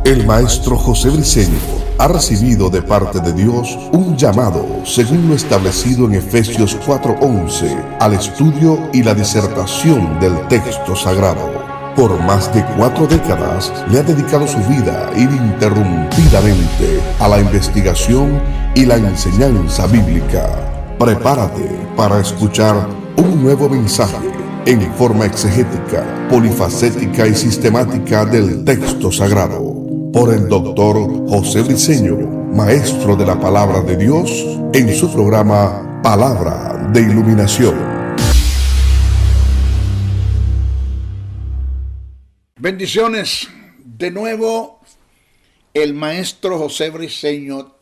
El maestro José Briceño ha recibido de parte de Dios un llamado según lo establecido en Efesios 4:11 al estudio y la disertación del texto sagrado. Por más de 4 décadas le ha dedicado su vida ininterrumpidamente a la investigación y la enseñanza bíblica. Prepárate para escuchar un nuevo mensaje en forma exegética, polifacética y sistemática del texto sagrado, por el doctor José Briceño, maestro de la palabra de Dios, en su programa Palabra de Iluminación. Bendiciones. De nuevo, el maestro José Briceño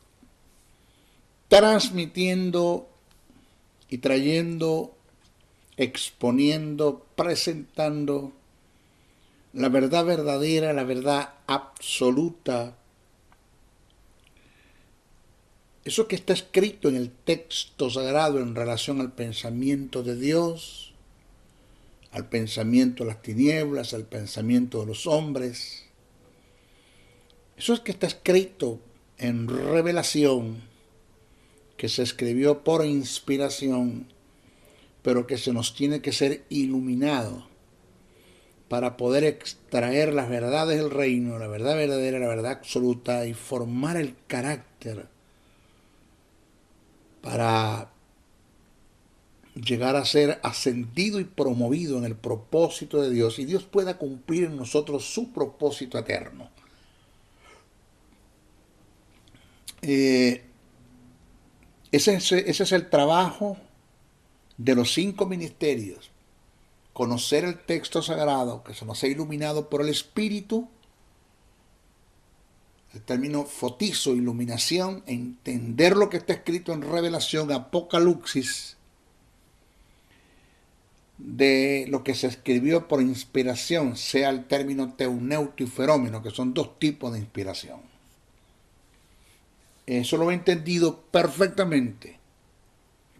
transmitiendo y trayendo, exponiendo, presentando la verdad verdadera, la verdad absoluta. Eso que está escrito en el texto sagrado en relación al pensamiento de Dios, al pensamiento de las tinieblas, al pensamiento de los hombres. Eso es que está escrito en revelación, que se escribió por inspiración, pero que se nos tiene que ser iluminado para poder extraer las verdades del reino, la verdad verdadera, la verdad absoluta, y formar el carácter para llegar a ser ascendido y promovido en el propósito de Dios, y Dios pueda cumplir en nosotros su propósito eterno. Ese es el trabajo de los 5 ministerios: conocer el texto sagrado, que se nos ha iluminado por el Espíritu, el término fotizo, iluminación, entender lo que está escrito en Revelación, Apocalipsis, de lo que se escribió por inspiración, sea el término teuneuto y ferómeno, que son 2 tipos de inspiración. Eso lo he entendido perfectamente.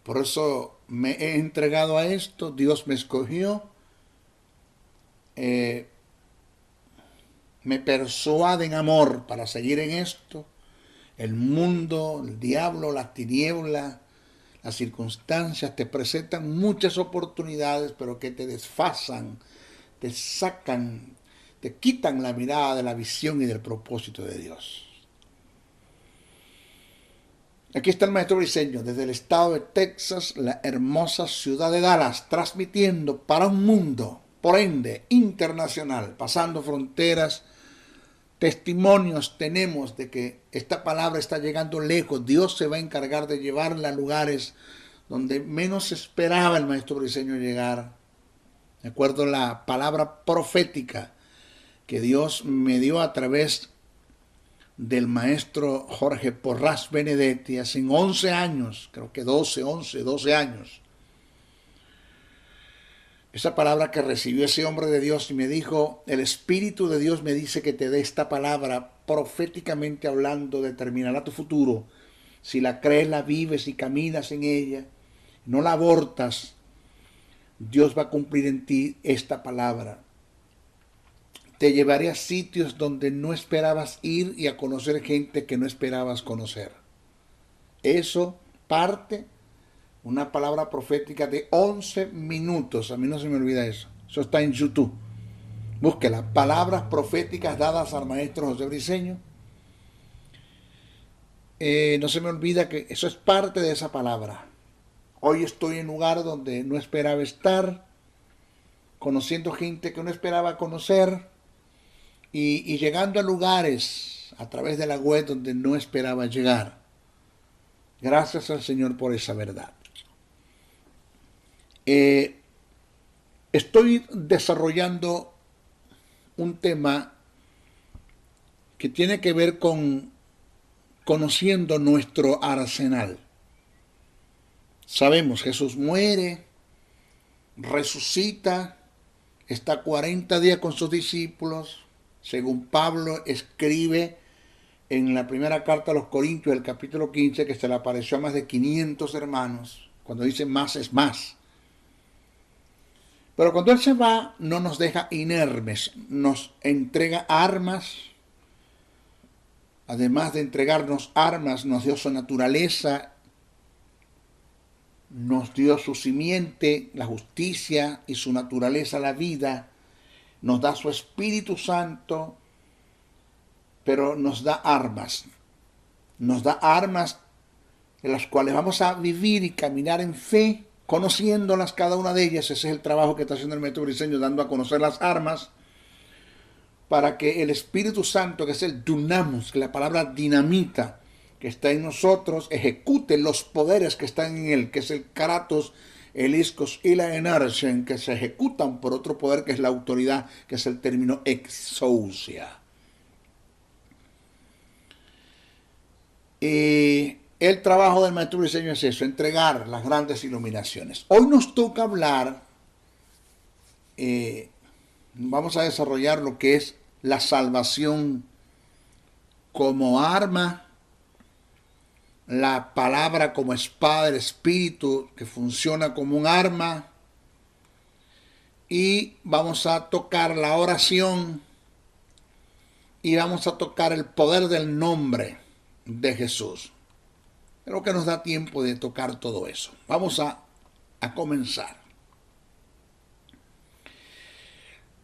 Por eso me he entregado a esto. Dios me escogió. Me persuade en amor para seguir en esto. El mundo, el diablo, las tinieblas, las circunstancias te presentan muchas oportunidades, pero que te desfasan, te sacan, te quitan la mirada de la visión y del propósito de Dios. Aquí está el maestro Briceño, desde el estado de Texas, la hermosa ciudad de Dallas, transmitiendo para un mundo, por ende, internacional, pasando fronteras. Testimonios tenemos de que esta palabra está llegando lejos. Dios se va a encargar de llevarla a lugares donde menos esperaba el maestro Briceño llegar. De acuerdo a la palabra profética que Dios me dio a través del maestro Jorge Porras Benedetti hace 11 años, creo que 12 años. Esa palabra que recibió ese hombre de Dios y me dijo: el Espíritu de Dios me dice que te dé esta palabra, proféticamente hablando, determinará tu futuro. Si la crees, la vives y caminas en ella, no la abortas, Dios va a cumplir en ti esta palabra. Te llevaré a sitios donde no esperabas ir y a conocer gente que no esperabas conocer. Eso parte, una palabra profética de 11 minutos. A mí no se me olvida eso. Eso está en YouTube. Búsquela. Palabras proféticas dadas al maestro José Briceño. No se me olvida que eso es parte de esa palabra. Hoy estoy en un lugar donde no esperaba estar, conociendo gente que no esperaba conocer, y llegando a lugares a través de la web donde no esperaba llegar. Gracias al Señor por esa verdad. Estoy desarrollando un tema que tiene que ver con conociendo nuestro arsenal. Sabemos, Jesús muere, resucita, está 40 días con sus discípulos, según Pablo escribe en la primera carta a los Corintios, el capítulo 15, que se le apareció a más de 500 hermanos. Cuando dice más es más. Pero cuando Él se va, no nos deja inermes, nos entrega armas, además de entregarnos armas, nos dio su naturaleza, nos dio su simiente, la justicia, y su naturaleza, la vida. Nos da su Espíritu Santo, pero nos da armas. Nos da armas en las cuales vamos a vivir y caminar en fe, conociéndolas cada una de ellas. Ese es el trabajo que está haciendo el Maestro Briceño, dando a conocer las armas, para que el Espíritu Santo, que es el dunamus, que la palabra dinamita, que está en nosotros, ejecute los poderes que están en él, que es el kratos, el iskos y la energen, que se ejecutan por otro poder que es la autoridad, que es el término exousia. El trabajo del Maestro Briceño es eso, entregar las grandes iluminaciones. Hoy nos toca hablar, vamos a desarrollar lo que es la salvación como arma, la palabra como espada del Espíritu, que funciona como un arma, y vamos a tocar la oración, y vamos a tocar el poder del nombre de Jesús. Creo que nos da tiempo de tocar todo eso. Vamos a comenzar.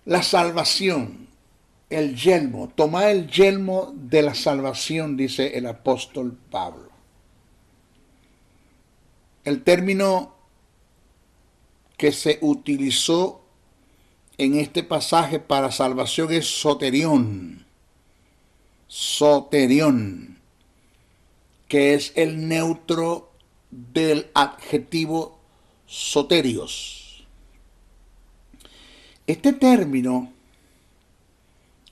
La salvación, el yelmo, tomar el yelmo de la salvación, dice el apóstol Pablo. El término que se utilizó en este pasaje para salvación es soterión. Soterión, que es el neutro del adjetivo soterios. Este término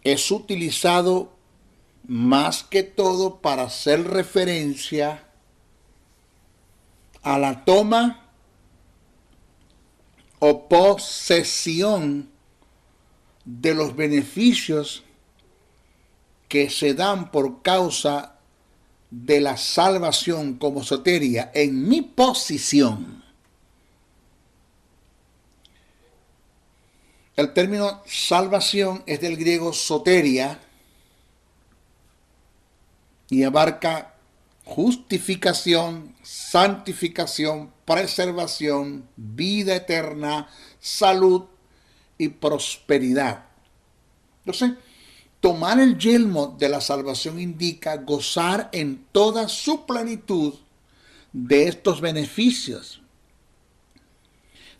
es utilizado más que todo para hacer referencia a la toma o posesión de los beneficios que se dan por causa de la salvación como soteria en mi posición. El término salvación es del griego soteria y abarca justificación, santificación, preservación, vida eterna, salud y prosperidad. Entonces, tomar el yelmo de la salvación indica gozar en toda su plenitud de estos beneficios.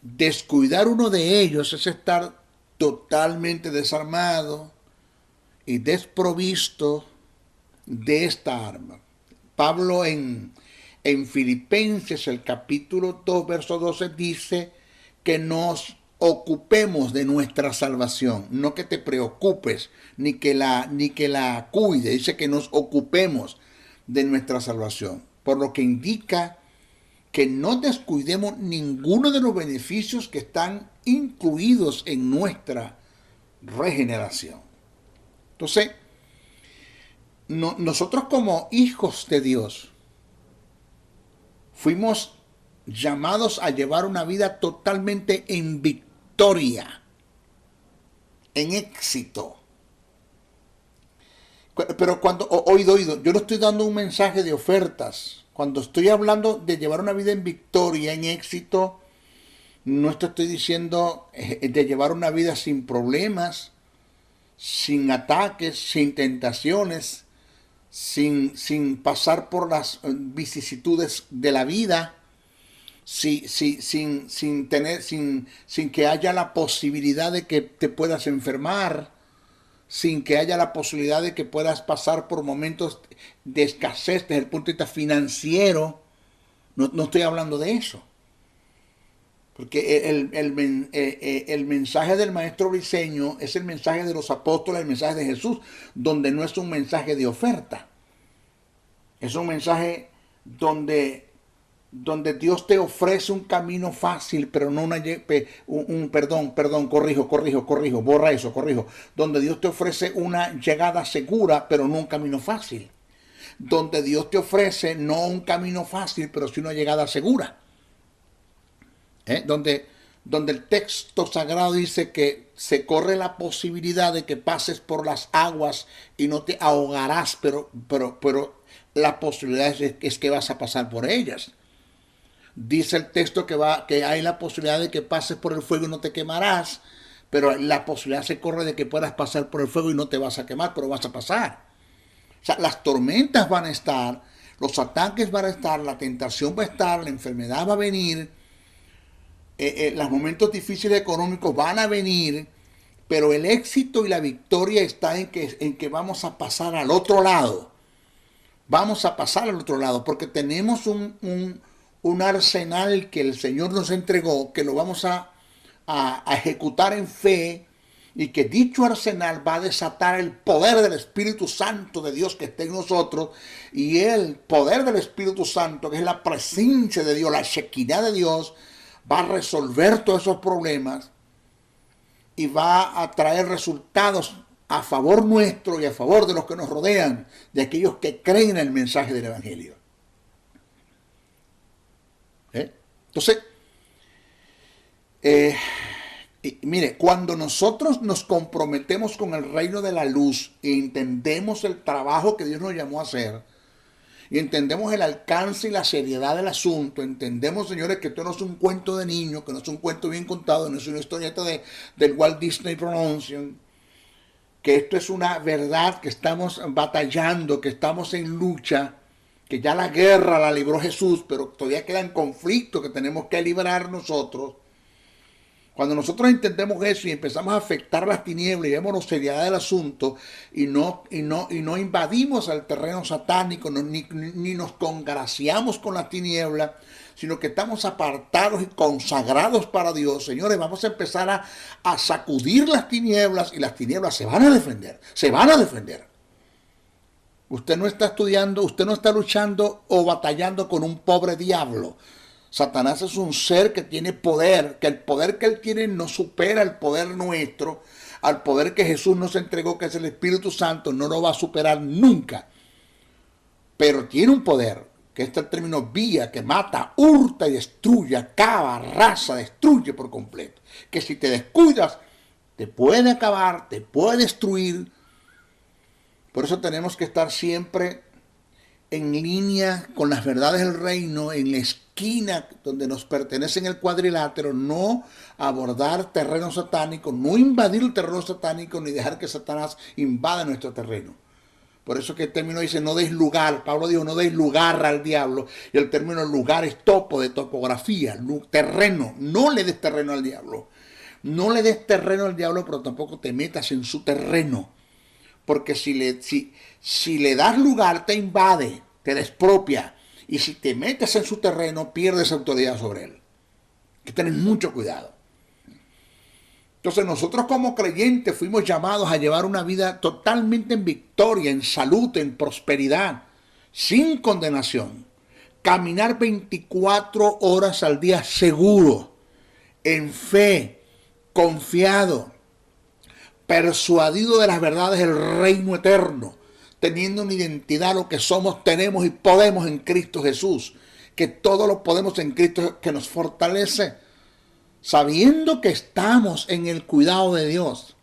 Descuidar uno de ellos es estar totalmente desarmado y desprovisto de esta arma. Pablo en Filipenses, el capítulo 2, verso 12, dice que nos ocupemos de nuestra salvación, no que te preocupes, ni que la cuide, dice que nos ocupemos de nuestra salvación, por lo que indica que no descuidemos ninguno de los beneficios que están incluidos en nuestra regeneración. Entonces, nosotros como hijos de Dios fuimos llamados a llevar una vida totalmente en victoria, en éxito. Pero cuando, oído, yo no estoy dando un mensaje de ofertas. Cuando estoy hablando de llevar una vida en victoria, en éxito, no te estoy diciendo de llevar una vida sin problemas, sin ataques, sin tentaciones, sin pasar por las vicisitudes de la vida, sin que haya la posibilidad de que te puedas enfermar, sin que haya la posibilidad de que puedas pasar por momentos de escasez desde el punto de vista financiero. No estoy hablando de eso. Porque el mensaje del Maestro Briceño es el mensaje de los apóstoles, el mensaje de Jesús, donde no es un mensaje de oferta. Es un mensaje donde Dios te ofrece un camino fácil, pero no borra eso, corrijo. Donde Dios te ofrece una llegada segura, pero no un camino fácil. Donde Dios te ofrece no un camino fácil, pero sí una llegada segura. Donde el texto sagrado dice que se corre la posibilidad de que pases por las aguas y no te ahogarás, pero la posibilidad es que vas a pasar por ellas. Dice el texto que hay la posibilidad de que pases por el fuego y no te quemarás, pero la posibilidad se corre de que puedas pasar por el fuego y no te vas a quemar, pero vas a pasar. O sea, las tormentas van a estar, los ataques van a estar, la tentación va a estar, la enfermedad va a venir, los momentos difíciles económicos van a venir, pero el éxito y la victoria está en que vamos a pasar al otro lado. Vamos a pasar al otro lado porque tenemos un arsenal que el Señor nos entregó, que lo vamos a ejecutar en fe, y que dicho arsenal va a desatar el poder del Espíritu Santo de Dios que esté en nosotros, y el poder del Espíritu Santo, que es la presencia de Dios, la Shekinah de Dios, va a resolver todos esos problemas y va a traer resultados a favor nuestro y a favor de los que nos rodean, de aquellos que creen en el mensaje del Evangelio. Entonces, mire, cuando nosotros nos comprometemos con el reino de la luz y entendemos el trabajo que Dios nos llamó a hacer, y entendemos el alcance y la seriedad del asunto, entendemos, señores, que esto no es un cuento de niño, que no es un cuento bien contado, no es una historieta del Walt Disney Production, que esto es una verdad, que estamos batallando, que estamos en lucha, que ya la guerra la libró Jesús, pero todavía quedan conflictos que tenemos que librar nosotros. Cuando nosotros entendemos eso y empezamos a afectar las tinieblas y vemos la seriedad del asunto y no invadimos el terreno satánico, ni nos congraciamos con las tinieblas, sino que estamos apartados y consagrados para Dios, señores, vamos a empezar a sacudir las tinieblas, y las tinieblas se van a defender, se van a defender. Usted no está estudiando, usted no está luchando o batallando con un pobre diablo. Satanás es un ser que tiene poder, que el poder que él tiene no supera el poder nuestro, al poder que Jesús nos entregó, que es el Espíritu Santo, no lo va a superar nunca. Pero tiene un poder, que es el término vía, que mata, hurta y destruye, acaba, arrasa, destruye por completo. Que si te descuidas, te puede acabar, te puede destruir. Por eso tenemos que estar siempre en línea con las verdades del reino, en la esquina donde nos pertenece en el cuadrilátero, no abordar terreno satánico, no invadir el terreno satánico, ni dejar que Satanás invada nuestro terreno. Por eso que el término dice no deis lugar, Pablo dijo no deis lugar al diablo, y el término lugar es topo, de topografía, terreno, no le des terreno al diablo. No le des terreno al diablo, pero tampoco te metas en su terreno. Porque si le das lugar, te invade, te despropia. Y si te metes en su terreno, pierdes autoridad sobre él. Hay que tener mucho cuidado. Entonces nosotros como creyentes fuimos llamados a llevar una vida totalmente en victoria, en salud, en prosperidad, sin condenación. Caminar 24 horas al día seguro, en fe, confiado, persuadido de las verdades del reino eterno, teniendo una identidad, lo que somos, tenemos y podemos en Cristo Jesús, que todo lo podemos en Cristo que nos fortalece, sabiendo que estamos en el cuidado de Dios.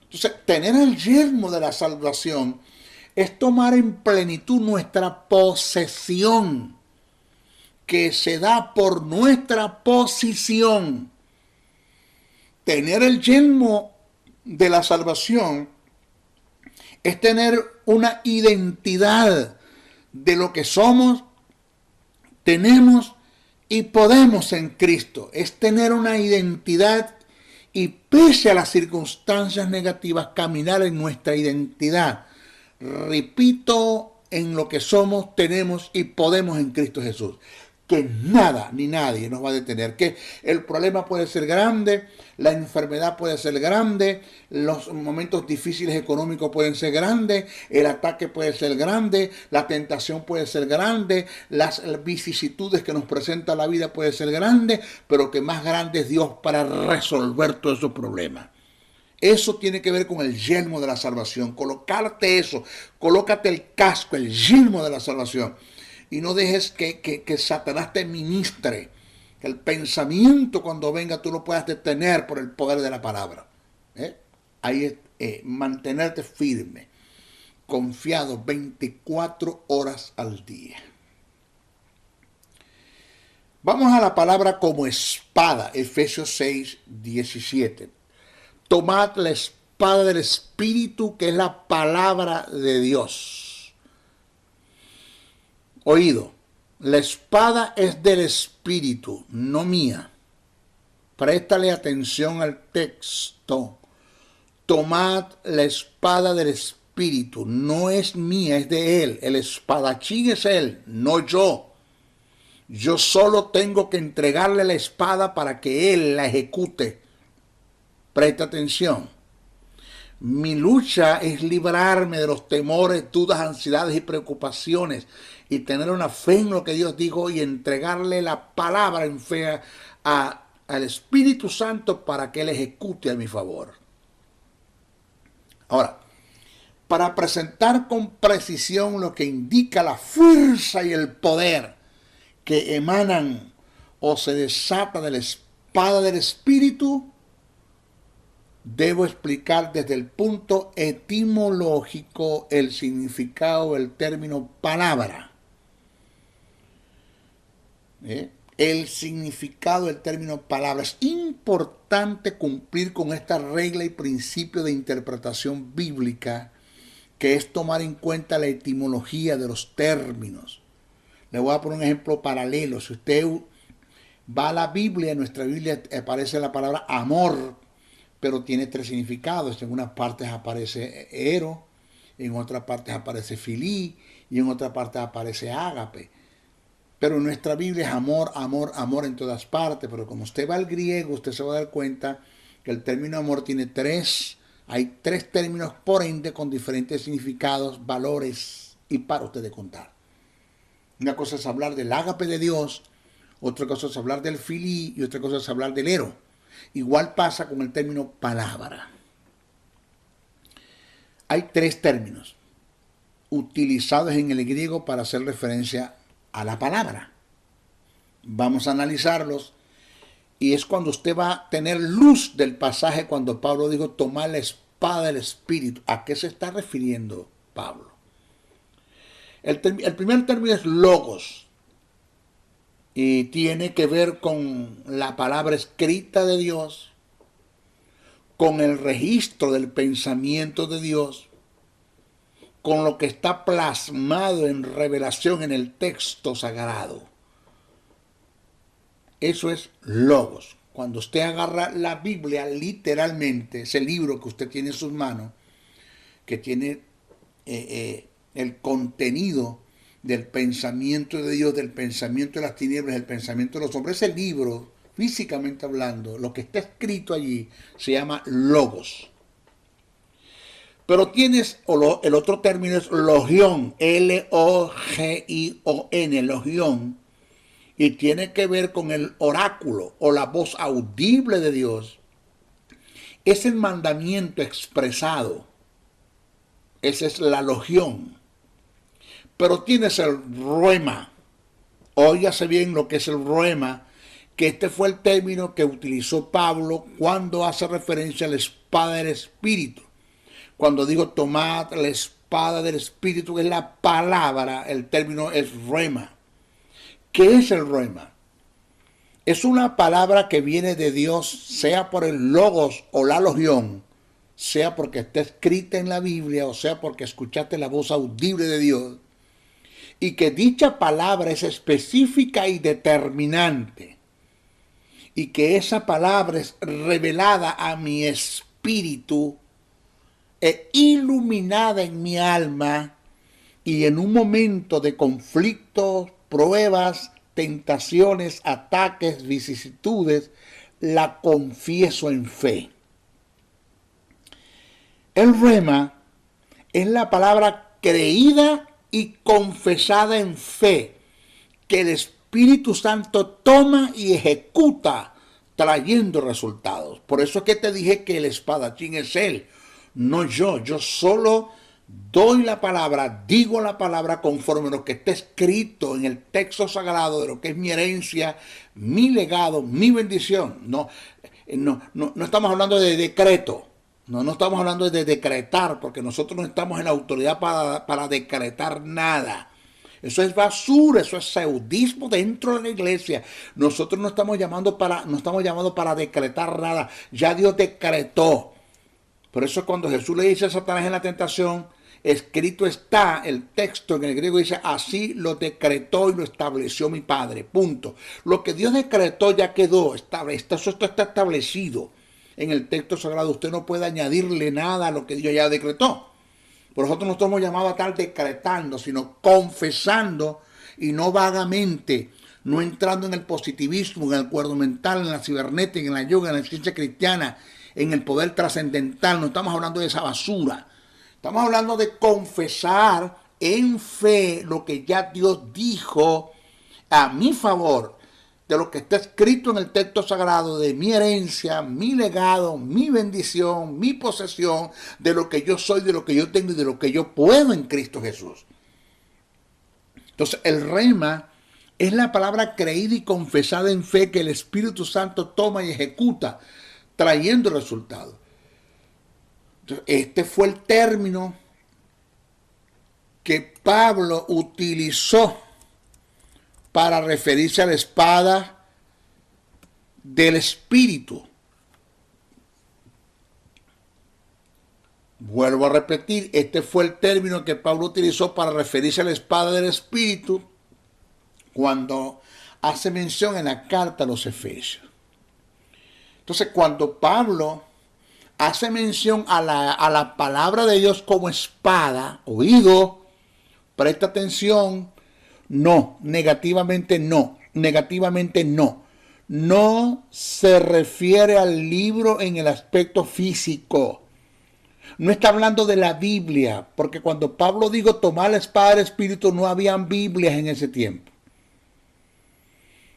Entonces, tener el yelmo de la salvación es tomar en plenitud nuestra posesión, que se da por nuestra posición. Tener el yelmo de la salvación es tener una identidad de lo que somos, tenemos y podemos en Cristo. Es tener una identidad y pese a las circunstancias negativas caminar en nuestra identidad. Repito, en lo que somos, tenemos y podemos en Cristo Jesús. Que nada ni nadie nos va a detener, que el problema puede ser grande, la enfermedad puede ser grande, los momentos difíciles económicos pueden ser grandes, el ataque puede ser grande, la tentación puede ser grande, las vicisitudes que nos presenta la vida puede ser grande, pero que más grande es Dios para resolver todos esos problemas. Eso tiene que ver con el yelmo de la salvación, colocarte eso, colócate el casco, el yelmo de la salvación. Y no dejes que Satanás te ministre, que el pensamiento cuando venga tú lo puedas detener por el poder de la palabra. Ahí mantenerte firme, confiado 24 horas al día. Vamos a la palabra como espada, Efesios 6, 17. Tomad la espada del Espíritu, que es la palabra de Dios. Oído, la espada es del Espíritu, no mía. Préstale atención al texto. Tomad la espada del Espíritu, no es mía, es de Él. El espadachín es Él, no yo. Yo solo tengo que entregarle la espada para que Él la ejecute. Presta atención. Mi lucha es librarme de los temores, dudas, ansiedades y preocupaciones y tener una fe en lo que Dios dijo y entregarle la palabra en fe al Espíritu Santo para que Él ejecute a mi favor. Ahora, para presentar con precisión lo que indica la fuerza y el poder que emanan o se desata de la espada del Espíritu, debo explicar desde el punto etimológico el significado del término palabra. El significado del término palabra. Es importante cumplir con esta regla y principio de interpretación bíblica, que es tomar en cuenta la etimología de los términos. Le voy a poner un ejemplo paralelo. Si usted va a la Biblia, en nuestra Biblia aparece la palabra amor, pero tiene tres significados. En unas partes aparece ero, en otras partes aparece filí y en otras partes aparece ágape. Pero en nuestra Biblia es amor, amor, amor en todas partes. Pero como usted va al griego, usted se va a dar cuenta que el término amor tiene hay tres términos, por ende, con diferentes significados, valores y para usted contar. Una cosa es hablar del ágape de Dios, otra cosa es hablar del filí y otra cosa es hablar del ero. Igual pasa con el término palabra. Hay tres términos utilizados en el griego para hacer referencia a la palabra. Vamos a analizarlos y es cuando usted va a tener luz del pasaje cuando Pablo dijo tomar la espada del Espíritu. ¿A qué se está refiriendo Pablo? El primer término es logos y tiene que ver con la palabra escrita de Dios, con el registro del pensamiento de Dios, con lo que está plasmado en revelación en el texto sagrado. Eso es logos. Cuando usted agarra la Biblia, literalmente, ese libro que usted tiene en sus manos, que tiene el contenido del pensamiento de Dios, del pensamiento de las tinieblas, del pensamiento de los hombres, ese libro, físicamente hablando, lo que está escrito allí, se llama logos. Pero tienes, el otro término es logión, L-O-G-I-O-N, logión, y tiene que ver con el oráculo o la voz audible de Dios. Es el mandamiento expresado. Esa es la logión. Pero tienes el ruema. Óigase bien lo que es el ruema, que este fue el término que utilizó Pablo cuando hace referencia a la espada del Espíritu. Cuando digo tomad la espada del Espíritu, que es la palabra, el término es ruema. ¿Qué es el ruema? Es una palabra que viene de Dios, sea por el logos o la logión, sea porque está escrita en la Biblia o sea porque escuchaste la voz audible de Dios, y que dicha palabra es específica y determinante, y que esa palabra es revelada a mi espíritu e iluminada en mi alma, y en un momento de conflictos, pruebas, tentaciones, ataques, vicisitudes, la confieso en fe. El rema es la palabra creída y confesada en fe, que el Espíritu Santo toma y ejecuta, trayendo resultados. Por eso es que te dije que el espadachín es Él, no yo. Yo solo doy la palabra, digo la palabra conforme a lo que está escrito en el texto sagrado de lo que es mi herencia, mi legado, mi bendición. No estamos hablando de decreto. No estamos hablando de decretar, porque nosotros no estamos en la autoridad para decretar nada. Eso es basura, eso es seudismo dentro de la iglesia. Nosotros no estamos llamando para decretar nada. Ya Dios decretó. Por eso cuando Jesús le dice a Satanás en la tentación, escrito está, el texto en el griego dice, así lo decretó y lo estableció mi Padre. Punto. Lo que Dios decretó ya quedó, esto está establecido en el texto sagrado. Usted no puede añadirle nada a lo que Dios ya decretó. Por nosotros no estamos llamados a estar decretando, sino confesando, y no vagamente, no entrando en el positivismo, en el cuerdo mental, en la cibernética, en la yoga, en la ciencia cristiana, en el poder trascendental. No estamos hablando de esa basura. Estamos hablando de confesar en fe lo que ya Dios dijo a mi favor, de lo que está escrito en el texto sagrado, de mi herencia, mi legado, mi bendición, mi posesión, de lo que yo soy, de lo que yo tengo y de lo que yo puedo en Cristo Jesús. Entonces, el rema es la palabra creída y confesada en fe que el Espíritu Santo toma y ejecuta, trayendo resultados. Entonces, este fue el término que Pablo utilizó para referirse a la espada del Espíritu. Vuelvo a repetir, este fue el término que Pablo utilizó para referirse a la espada del Espíritu cuando hace mención en la carta a los Efesios. Entonces, cuando Pablo hace mención a la palabra de Dios como espada, oído, presta atención. No, negativamente no. No se refiere al libro en el aspecto físico. No está hablando de la Biblia, porque cuando Pablo dijo tomar la espada del Espíritu, no habían Biblias en ese tiempo.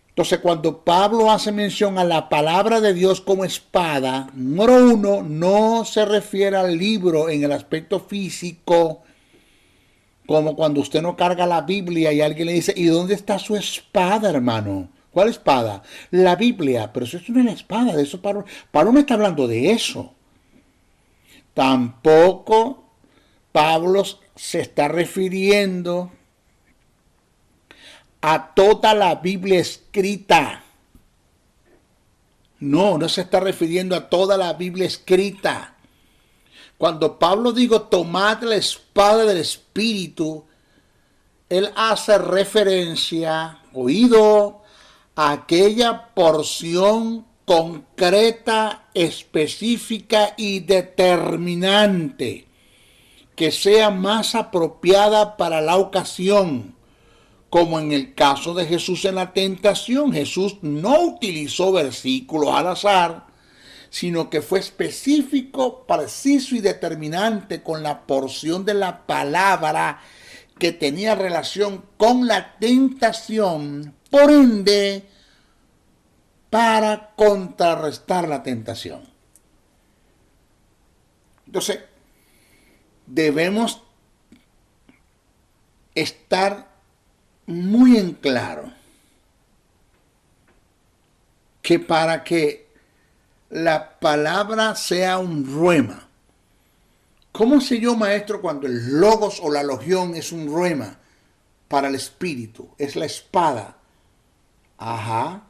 Entonces, cuando Pablo hace mención a la palabra de Dios como espada, número uno, no se refiere al libro en el aspecto físico, como cuando usted no carga la Biblia y alguien le dice, ¿y dónde está su espada, hermano? ¿Cuál espada? La Biblia. Pero eso no es la espada. De eso Pablo no está hablando de eso. Tampoco Pablo se está refiriendo a toda la Biblia escrita. No se está refiriendo a toda la Biblia escrita. Cuando Pablo dijo, tomad la espada del Espíritu, él hace referencia, oído, a aquella porción concreta, específica y determinante que sea más apropiada para la ocasión, como en el caso de Jesús en la tentación. Jesús no utilizó versículos al azar, sino que fue específico, preciso y determinante con la porción de la palabra que tenía relación con la tentación, por ende, para contrarrestar la tentación. Entonces, debemos estar muy en claro que para que la palabra sea un ruema. ¿Cómo sé yo, maestro, cuando el logos o la logión es un ruema para el espíritu? Es la espada. Ajá.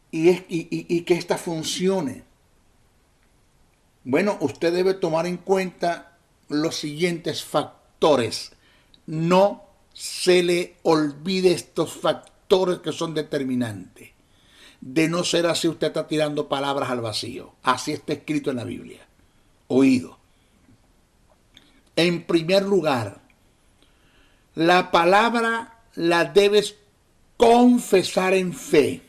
Y que esta funcione. Bueno, usted debe tomar en cuenta los siguientes factores. No se le olvide estos factores que son determinantes. De no ser así, usted está tirando palabras al vacío. Así está escrito en la Biblia. Oído. En primer lugar, la palabra la debes confesar en fe.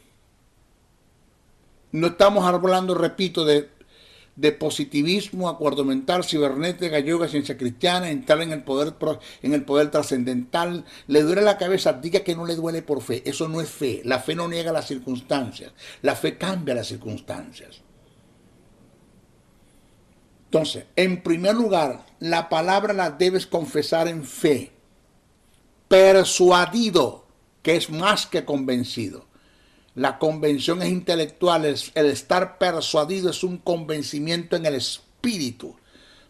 No estamos hablando, repito, de positivismo, acuerdo mental, cibernética, yoga, ciencia cristiana, entrar en el poder trascendental. Le duele la cabeza, diga que no le duele por fe. Eso no es fe. La fe no niega las circunstancias. La fe cambia las circunstancias. Entonces, en primer lugar, la palabra la debes confesar en fe. Persuadido, que es más que convencido. La convención es intelectual, el estar persuadido es un convencimiento en el espíritu. espíritu,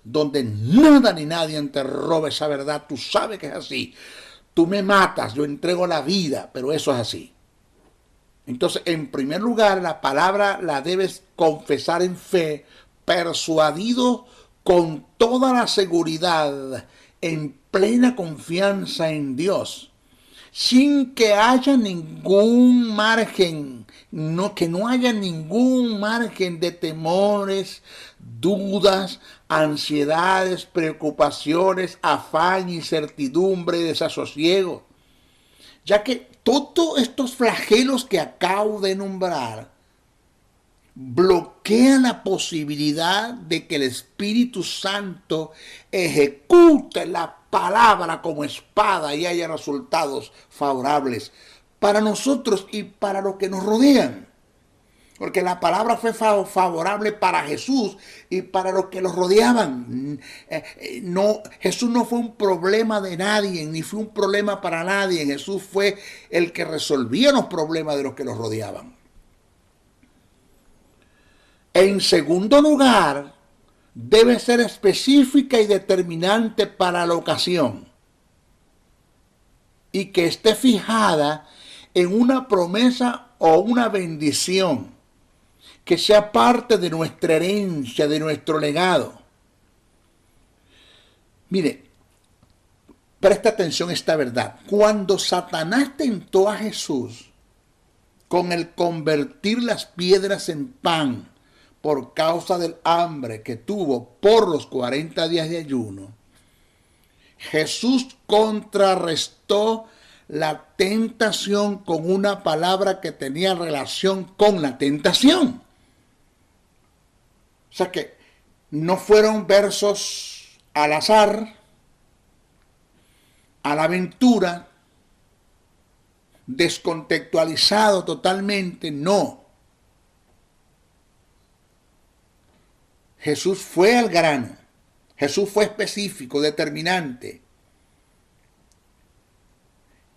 donde nada ni nadie te robe esa verdad. Tú sabes que es así. Tú me matas, yo entrego la vida, pero eso es así. Entonces, en primer lugar, la palabra la debes confesar en fe, persuadido con toda la seguridad, en plena confianza en Dios, sin que haya ningún margen, que no haya ningún margen de temores, dudas, ansiedades, preocupaciones, afán, incertidumbre, desasosiego, ya que todos estos flagelos que acabo de nombrar bloquean la posibilidad de que el Espíritu Santo ejecute la palabra como espada y haya resultados favorables para nosotros y para los que nos rodean. Porque la palabra fue favorable para Jesús y para los que los rodeaban. Jesús no fue un problema de nadie, ni fue un problema para nadie. Jesús fue el que resolvía los problemas de los que los rodeaban. En segundo lugar, debe ser específica y determinante para la ocasión y que esté fijada en una promesa o una bendición que sea parte de nuestra herencia, de nuestro legado. Mire, presta atención a esta verdad. Cuando Satanás tentó a Jesús con el convertir las piedras en pan por causa del hambre que tuvo por los 40 días de ayuno, Jesús contrarrestó la tentación con una palabra que tenía relación con la tentación. O sea que no fueron versos al azar, a la aventura, descontextualizado totalmente, no. Jesús fue al grano, Jesús fue específico, determinante.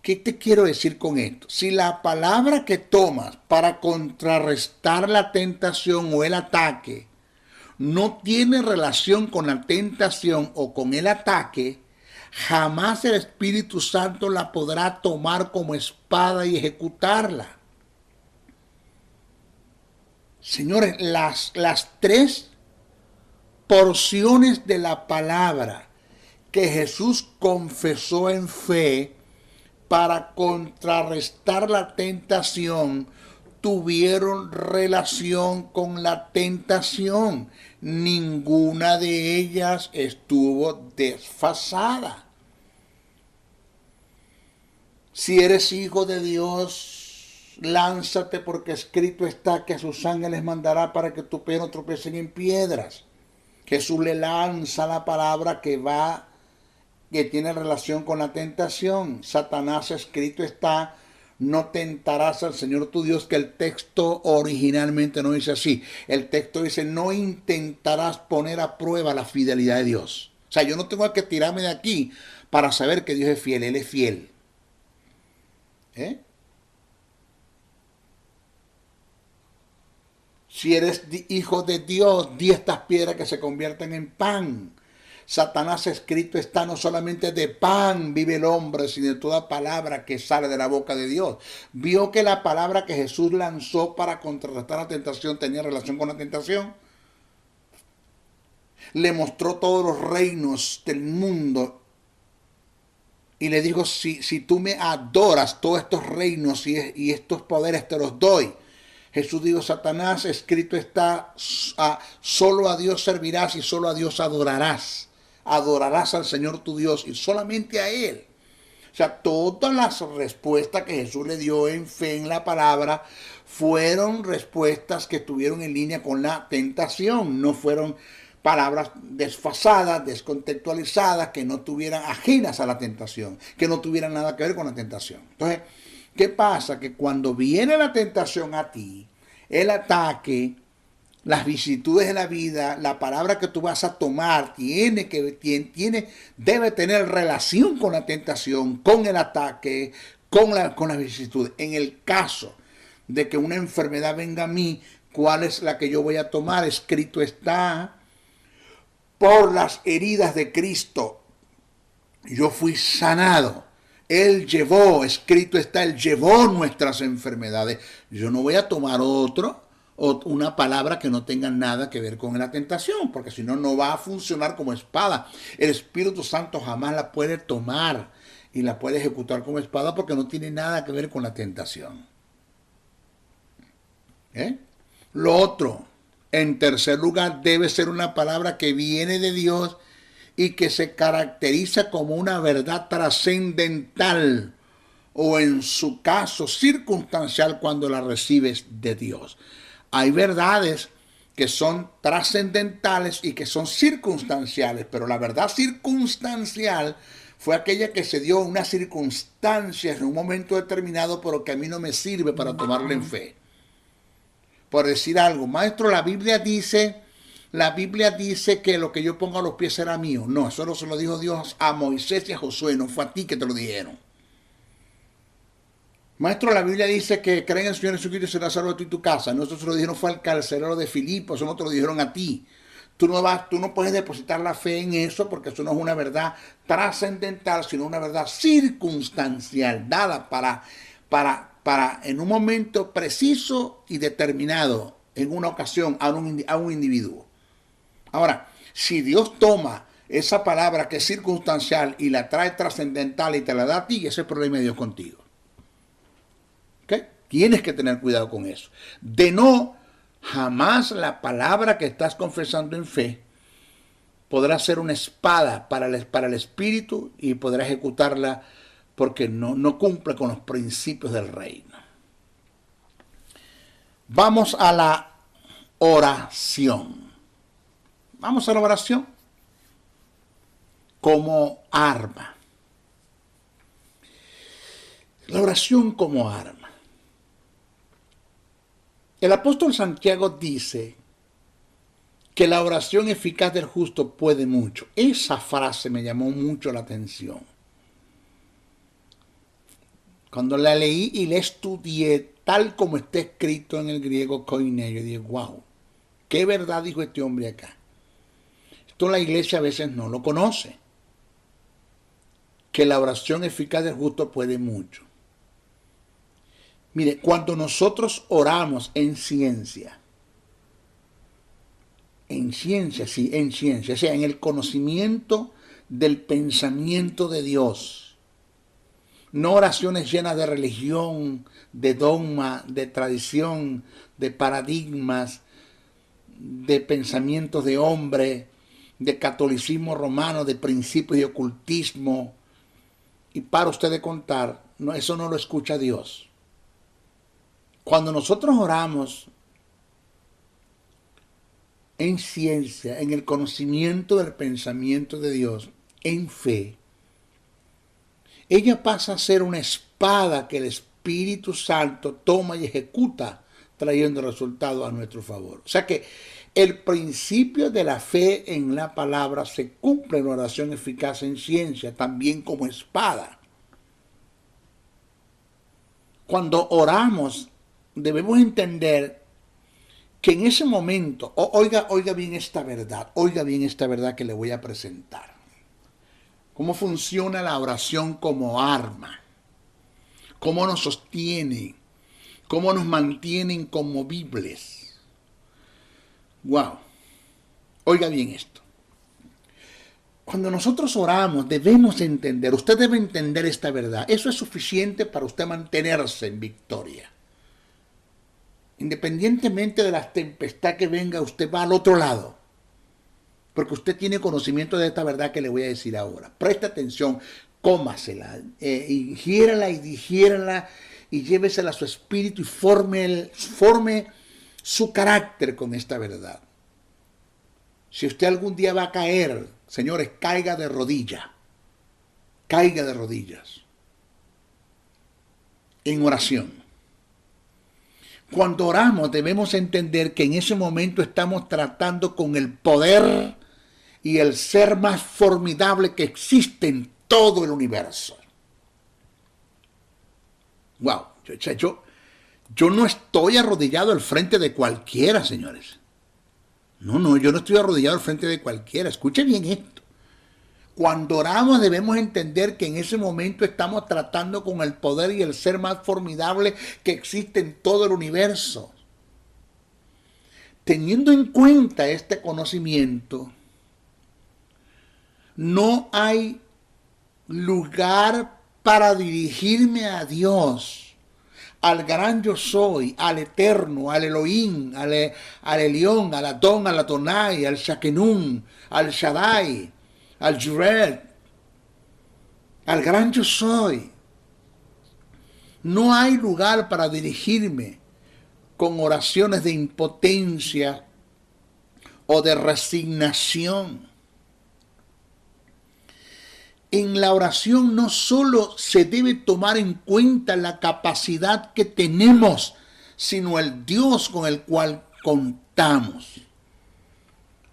¿Qué te quiero decir con esto? Si la palabra que tomas para contrarrestar la tentación o el ataque no tiene relación con la tentación o con el ataque, jamás el Espíritu Santo la podrá tomar como espada y ejecutarla. Señores, las tres porciones de la palabra que Jesús confesó en fe para contrarrestar la tentación tuvieron relación con la tentación. Ninguna de ellas estuvo desfasada. Si eres hijo de Dios, lánzate, porque escrito está que a sus ángeles mandará para que tu pie no tropiecen en piedras. Jesús le lanza la palabra que tiene relación con la tentación. Satanás, escrito está, no tentarás al Señor tu Dios, que el texto originalmente no dice así. El texto dice, no intentarás poner a prueba la fidelidad de Dios. O sea, yo no tengo que tirarme de aquí para saber que Dios es fiel, Él es fiel. Si eres hijo de Dios, di estas piedras que se convierten en pan. Satanás, escrito está, no solamente de pan vive el hombre, sino de toda palabra que sale de la boca de Dios. Vio que la palabra que Jesús lanzó para contrarrestar la tentación tenía relación con la tentación. Le mostró todos los reinos del mundo y le dijo, si tú me adoras, todos estos reinos y estos poderes te los doy. Jesús dijo, Satanás, escrito está, solo a Dios servirás y solo a Dios adorarás. Adorarás al Señor tu Dios y solamente a Él. O sea, todas las respuestas que Jesús le dio en fe en la palabra fueron respuestas que estuvieron en línea con la tentación. No fueron palabras desfasadas, descontextualizadas, que no tuvieran ajenas a la tentación, que no tuvieran nada que ver con la tentación. Entonces, ¿qué pasa? Que cuando viene la tentación a ti, el ataque, las vicisitudes de la vida, la palabra que tú vas a tomar debe tener relación con la tentación, con el ataque, con las vicisitudes. En el caso de que una enfermedad venga a mí, ¿cuál es la que yo voy a tomar? Escrito está, por las heridas de Cristo yo fui sanado. Él llevó, escrito está, Él llevó nuestras enfermedades. Yo no voy a tomar una palabra que no tenga nada que ver con la tentación, porque si no, no va a funcionar como espada. El Espíritu Santo jamás la puede tomar y la puede ejecutar como espada porque no tiene nada que ver con la tentación. Lo otro, en tercer lugar, debe ser una palabra que viene de Dios y que se caracteriza como una verdad trascendental o en su caso circunstancial cuando la recibes de Dios. Hay verdades que son trascendentales y que son circunstanciales, pero la verdad circunstancial fue aquella que se dio en unas circunstancias en un momento determinado, pero que a mí no me sirve para tomarla en fe. Por decir algo, maestro, la Biblia dice que lo que yo pongo a los pies será mío. No, eso no se lo dijo Dios a Moisés y a Josué, no fue a ti que te lo dijeron. Maestro, la Biblia dice que creen en el Señor Jesucristo y será salvo tú y tu casa. No, eso se lo dijeron fue al carcelero de Filipo, eso no te lo dijeron a ti. Tú no puedes depositar la fe en eso porque eso no es una verdad trascendental, sino una verdad circunstancial, dada para en un momento preciso y determinado, en una ocasión, a un individuo. Ahora, si Dios toma esa palabra que es circunstancial y la trae trascendental y te la da a ti, ese es el problema de Dios contigo. ¿Okay? Tienes que tener cuidado con eso. De no, jamás la palabra que estás confesando en fe podrá ser una espada para el espíritu y podrá ejecutarla porque no cumple con los principios del reino. Vamos a la oración. Vamos a la oración como arma. La oración como arma. El apóstol Santiago dice que la oración eficaz del justo puede mucho. Esa frase me llamó mucho la atención. Cuando la leí y la estudié tal como está escrito en el griego koiné, yo dije, wow, qué verdad dijo este hombre acá. Esto la iglesia a veces no lo conoce. Que la oración eficaz del justo puede mucho. Mire, cuando nosotros oramos en ciencia, o sea, en el conocimiento del pensamiento de Dios, no oraciones llenas de religión, de dogma, de tradición, de paradigmas, de pensamientos de hombre, de catolicismo romano, de principios de ocultismo. Y para usted de contar, no, eso no lo escucha Dios. Cuando nosotros oramos en ciencia, en el conocimiento del pensamiento de Dios, en fe, ella pasa a ser una espada que el Espíritu Santo toma y ejecuta, trayendo resultados a nuestro favor. O sea que el principio de la fe en la palabra se cumple en oración eficaz en ciencia, también como espada. Cuando oramos, debemos entender que en ese momento, oiga bien esta verdad que le voy a presentar. Cómo funciona la oración como arma, cómo nos sostiene, cómo nos mantiene inconmovibles. Wow, oiga bien esto. Cuando nosotros oramos debemos entender, usted debe entender esta verdad. Eso es suficiente para usted mantenerse en victoria. Independientemente de la tempestad que venga, usted va al otro lado. Porque usted tiene conocimiento de esta verdad que le voy a decir ahora. Preste atención, cómasela, ingiérala y digiérala y llévesela a su espíritu y forme su carácter con esta verdad. Si usted algún día va a caer, señores, caiga de rodillas. Caiga de rodillas. En oración. Cuando oramos debemos entender que en ese momento estamos tratando con el poder y el ser más formidable que existe en todo el universo. Wow, yo no estoy arrodillado al frente de cualquiera, señores. No, yo no estoy arrodillado al frente de cualquiera. Escuche bien esto. Cuando oramos debemos entender que en ese momento estamos tratando con el poder y el ser más formidable que existe en todo el universo. Teniendo en cuenta este conocimiento, no hay lugar para dirigirme a Dios, al gran yo soy, al eterno, al Elohim, al Elión, al Adón, al Adonai, al Shakenun, al Shaddai, al Jured, al gran yo soy. No hay lugar para dirigirme con oraciones de impotencia o de resignación. En la oración no solo se debe tomar en cuenta la capacidad que tenemos, sino el Dios con el cual contamos.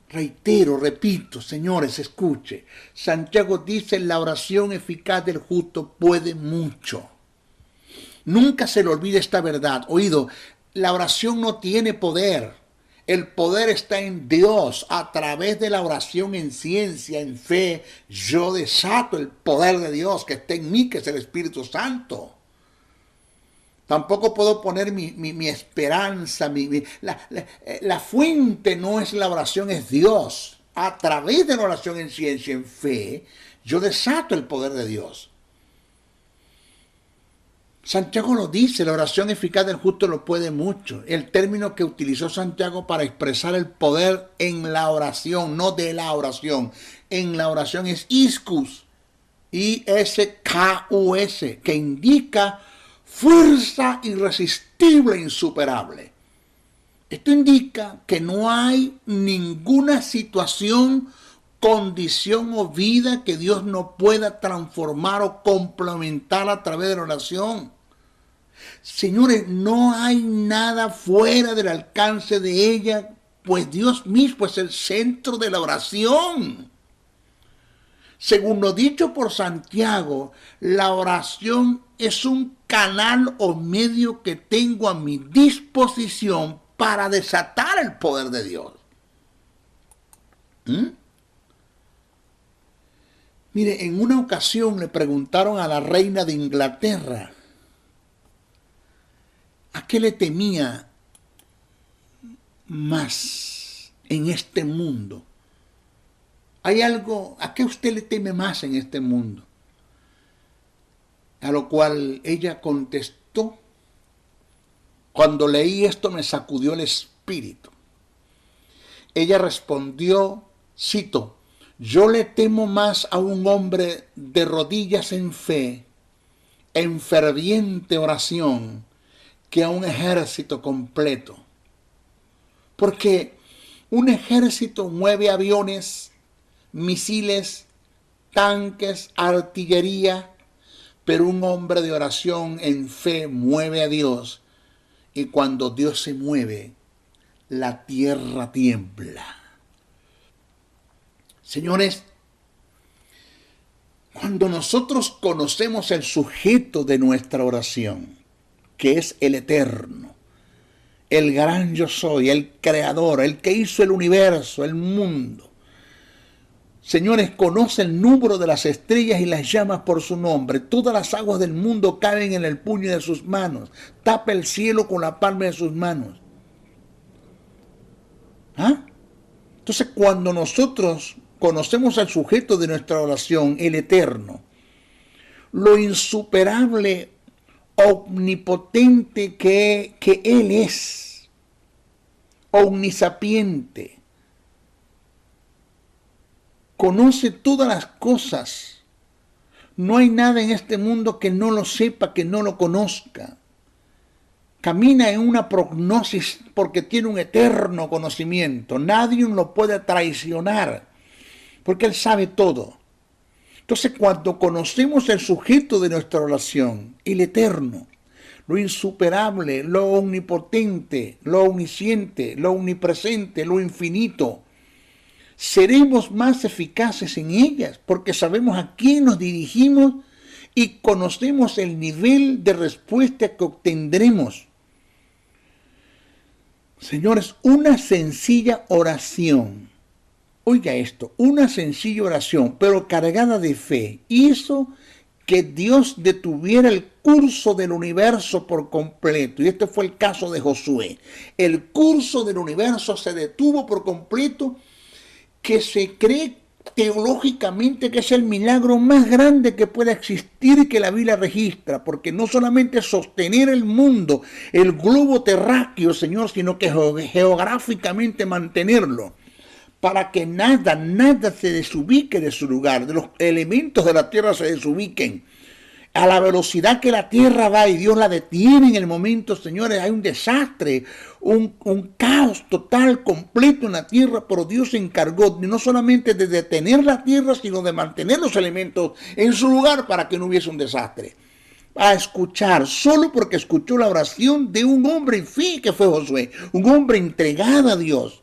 Reitero, repito, señores, escuche. Santiago dice, la oración eficaz del justo puede mucho. Nunca se le olvide esta verdad. Oído, la oración no tiene poder. El poder está en Dios. A través de la oración en ciencia, en fe, yo desato el poder de Dios que está en mí, que es el Espíritu Santo. Tampoco puedo poner mi esperanza. La fuente no es la oración, es Dios. A través de la oración en ciencia, en fe, yo desato el poder de Dios. Santiago lo dice, la oración eficaz del justo lo puede mucho. El término que utilizó Santiago para expresar el poder en la oración, no de la oración, en la oración es iskus, I-S-K-U-S, que indica fuerza irresistible e insuperable. Esto indica que no hay ninguna situación, condición o vida que Dios no pueda transformar o complementar a través de la oración. Señores, no hay nada fuera del alcance de ella, pues Dios mismo es el centro de la oración. Según lo dicho por Santiago, la oración es un canal o medio que tengo a mi disposición para desatar el poder de Dios. Mire, en una ocasión le preguntaron a la reina de Inglaterra, ¿a qué le temía más en este mundo? ¿Hay algo, a qué usted le teme más en este mundo? A lo cual ella contestó, cuando leí esto me sacudió el espíritu. Ella respondió, cito, yo le temo más a un hombre de rodillas en fe, en ferviente oración, que a un ejército completo. Porque un ejército mueve aviones, misiles, tanques, artillería, pero un hombre de oración en fe mueve a Dios, y cuando Dios se mueve, la tierra tiembla. Señores, cuando nosotros conocemos el sujeto de nuestra oración, que es el eterno, el gran yo soy, el creador, el que hizo el universo, el mundo. Señores, conoce el número de las estrellas y las llamas por su nombre. Todas las aguas del mundo caen en el puño de sus manos. Tapa el cielo con la palma de sus manos. Entonces, cuando nosotros conocemos al sujeto de nuestra oración, el eterno, lo insuperable, omnipotente que Él es, omnisapiente, conoce todas las cosas. No hay nada en este mundo que no lo sepa, que no lo conozca. Camina en una prognosis porque tiene un eterno conocimiento. Nadie lo puede traicionar porque Él sabe todo. Entonces, cuando conocemos el sujeto de nuestra oración, el eterno, lo insuperable, lo omnipotente, lo omnisciente, lo omnipresente, lo infinito, seremos más eficaces en ellas porque sabemos a quién nos dirigimos y conocemos el nivel de respuesta que obtendremos. Señores, una sencilla oración. Oiga esto, una sencilla oración, pero cargada de fe, hizo que Dios detuviera el curso del universo por completo. Y este fue el caso de Josué. El curso del universo se detuvo por completo, que se cree teológicamente que es el milagro más grande que pueda existir que la Biblia registra, porque no solamente sostener el mundo, el globo terráqueo, Señor, sino que geográficamente mantenerlo, para que nada se desubique de su lugar, de los elementos de la tierra se desubiquen. A la velocidad que la tierra va y Dios la detiene en el momento, señores, hay un desastre, un caos total, completo en la tierra, pero Dios se encargó no solamente de detener la tierra, sino de mantener los elementos en su lugar para que no hubiese un desastre. A escuchar, solo porque escuchó la oración de un hombre en fe que fue Josué, un hombre entregado a Dios,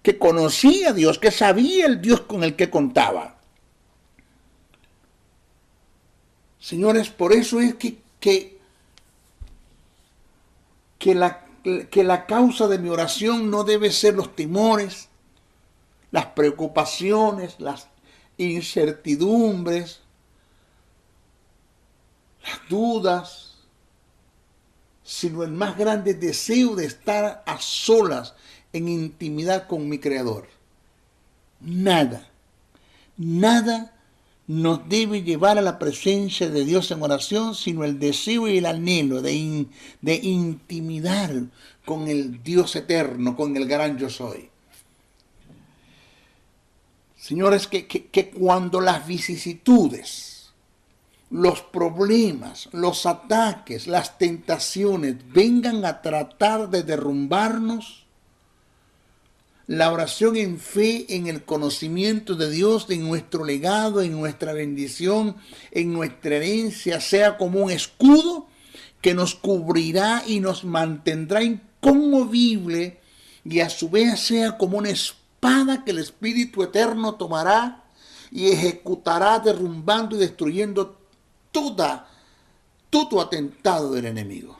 que conocía a Dios, que sabía el Dios con el que contaba. Señores, por eso es que la causa de mi oración no debe ser los temores, las preocupaciones, las incertidumbres, las dudas, sino el más grande deseo de estar a solas en intimidad con mi Creador. Nada nos debe llevar a la presencia de Dios en oración, sino el deseo y el anhelo de intimidar con el Dios eterno, con el gran yo soy. Señores, que cuando las vicisitudes, los problemas, los ataques, las tentaciones vengan a tratar de derrumbarnos, la oración en fe, en el conocimiento de Dios, en nuestro legado, en nuestra bendición, en nuestra herencia, sea como un escudo que nos cubrirá y nos mantendrá inconmovible, y a su vez sea como una espada que el Espíritu Eterno tomará y ejecutará, derrumbando y destruyendo todo atentado del enemigo.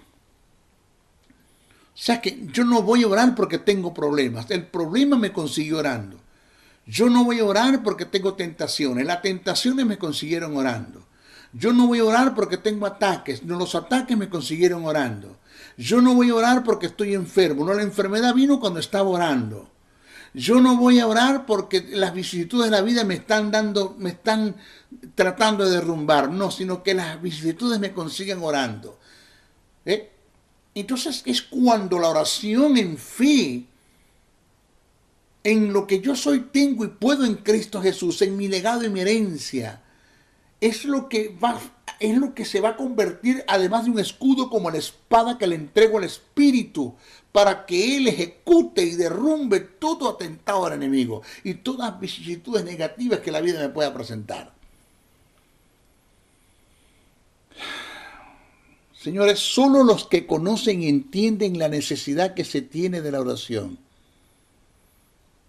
O sea que yo no voy a orar porque tengo problemas. El problema me consiguió orando. Yo no voy a orar porque tengo tentaciones. Las tentaciones me consiguieron orando. Yo no voy a orar porque tengo ataques. No, los ataques me consiguieron orando. Yo no voy a orar porque estoy enfermo. No, la enfermedad vino cuando estaba orando. Yo no voy a orar porque las vicisitudes de la vida me están tratando de derrumbar. No, sino que las vicisitudes me consiguen orando. Entonces es cuando la oración en fe, en lo que yo soy, tengo y puedo en Cristo Jesús, en mi legado y mi herencia, es lo que se va a convertir, además de un escudo, como la espada que le entrego al Espíritu, para que Él ejecute y derrumbe todo atentado al enemigo y todas las vicisitudes negativas que la vida me pueda presentar. Señores, solo los que conocen y entienden la necesidad que se tiene de la oración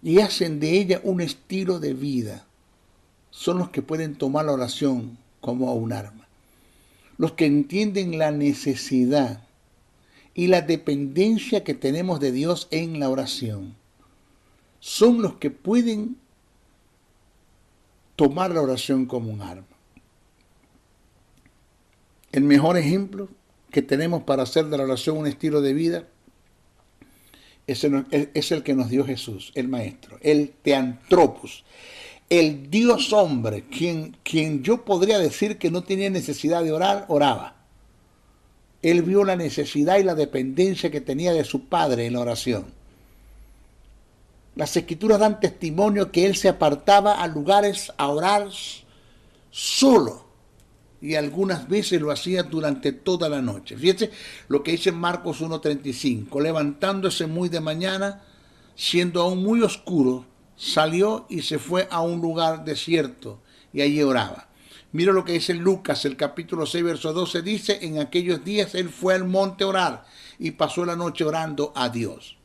y hacen de ella un estilo de vida, son los que pueden tomar la oración como un arma. Los que entienden la necesidad y la dependencia que tenemos de Dios en la oración, son los que pueden tomar la oración como un arma. El mejor ejemplo que tenemos para hacer de la oración un estilo de vida es el que nos dio Jesús, el Maestro, el Teantropos, el Dios hombre, quien yo podría decir que no tenía necesidad de orar, oraba. Él vio la necesidad y la dependencia que tenía de su Padre en la oración. Las Escrituras dan testimonio que Él se apartaba a lugares a orar solo. Y algunas veces lo hacía durante toda la noche. Fíjense lo que dice Marcos 1:35. Levantándose muy de mañana, siendo aún muy oscuro, salió y se fue a un lugar desierto y allí oraba. Mira lo que dice Lucas, el capítulo 6, verso 12, dice: en aquellos días Él fue al monte a orar y pasó la noche orando a Dios.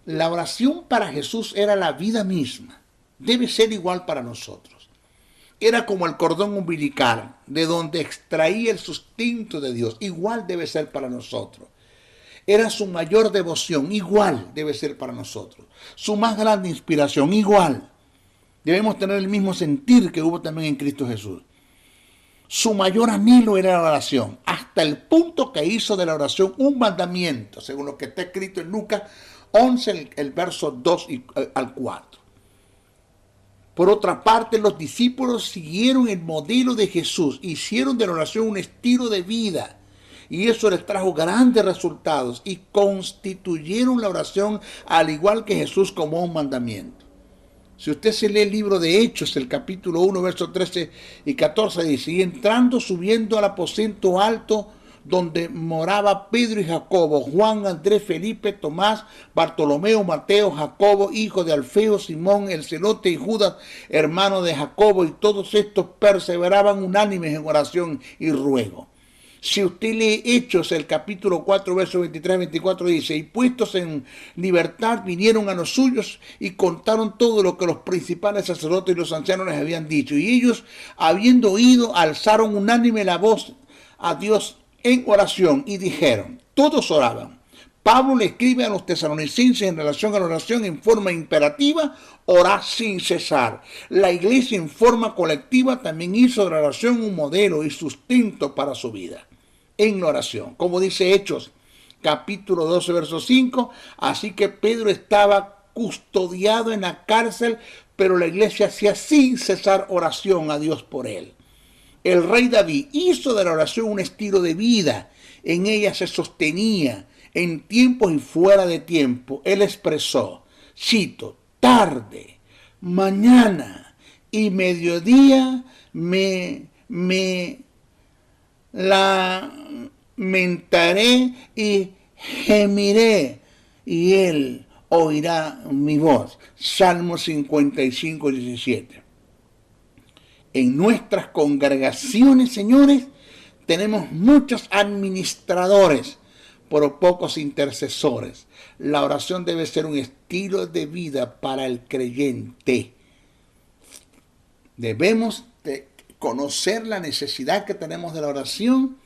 La oración para Jesús era la vida misma. Debe ser igual para nosotros. Era como el cordón umbilical, de donde extraía el sustento de Dios. Igual debe ser para nosotros. Era su mayor devoción, igual debe ser para nosotros. Su más grande inspiración, igual. Debemos tener el mismo sentir que hubo también en Cristo Jesús. Su mayor anhelo era la oración, hasta el punto que hizo de la oración un mandamiento, según lo que está escrito en Lucas 11, el verso 2 al 4. Por otra parte, los discípulos siguieron el modelo de Jesús, hicieron de la oración un estilo de vida, y eso les trajo grandes resultados, y constituyeron la oración al igual que Jesús como un mandamiento. Si usted se lee el libro de Hechos, el capítulo 1, versos 13 y 14, dice: y entrando, subiendo al aposento alto, donde moraba Pedro y Jacobo, Juan, Andrés, Felipe, Tomás, Bartolomeo, Mateo, Jacobo, hijo de Alfeo, Simón, el celote, y Judas, hermano de Jacobo, y todos estos perseveraban unánimes en oración y ruego. Si usted lee Hechos, el capítulo 4, versos 23-24, dice: y puestos en libertad vinieron a los suyos y contaron todo lo que los principales sacerdotes y los ancianos les habían dicho. Y ellos, habiendo oído, alzaron unánime la voz a Dios en oración y dijeron, todos oraban. Pablo le escribe a los tesalonicenses en relación a la oración en forma imperativa: orad sin cesar. La iglesia en forma colectiva también hizo de la oración un modelo y sustento para su vida en la oración. Como dice Hechos, capítulo 12, verso 5, así que Pedro estaba custodiado en la cárcel, pero la iglesia hacía sin cesar oración a Dios por él. El rey David hizo de la oración un estilo de vida. En ella se sostenía en tiempos y fuera de tiempo. Él expresó, cito, tarde, mañana y mediodía me lamentaré y gemiré, y él oirá mi voz. Salmo 55, 17. En nuestras congregaciones, señores, tenemos muchos administradores, pero pocos intercesores. La oración debe ser un estilo de vida para el creyente. Debemos de conocer la necesidad que tenemos de la oración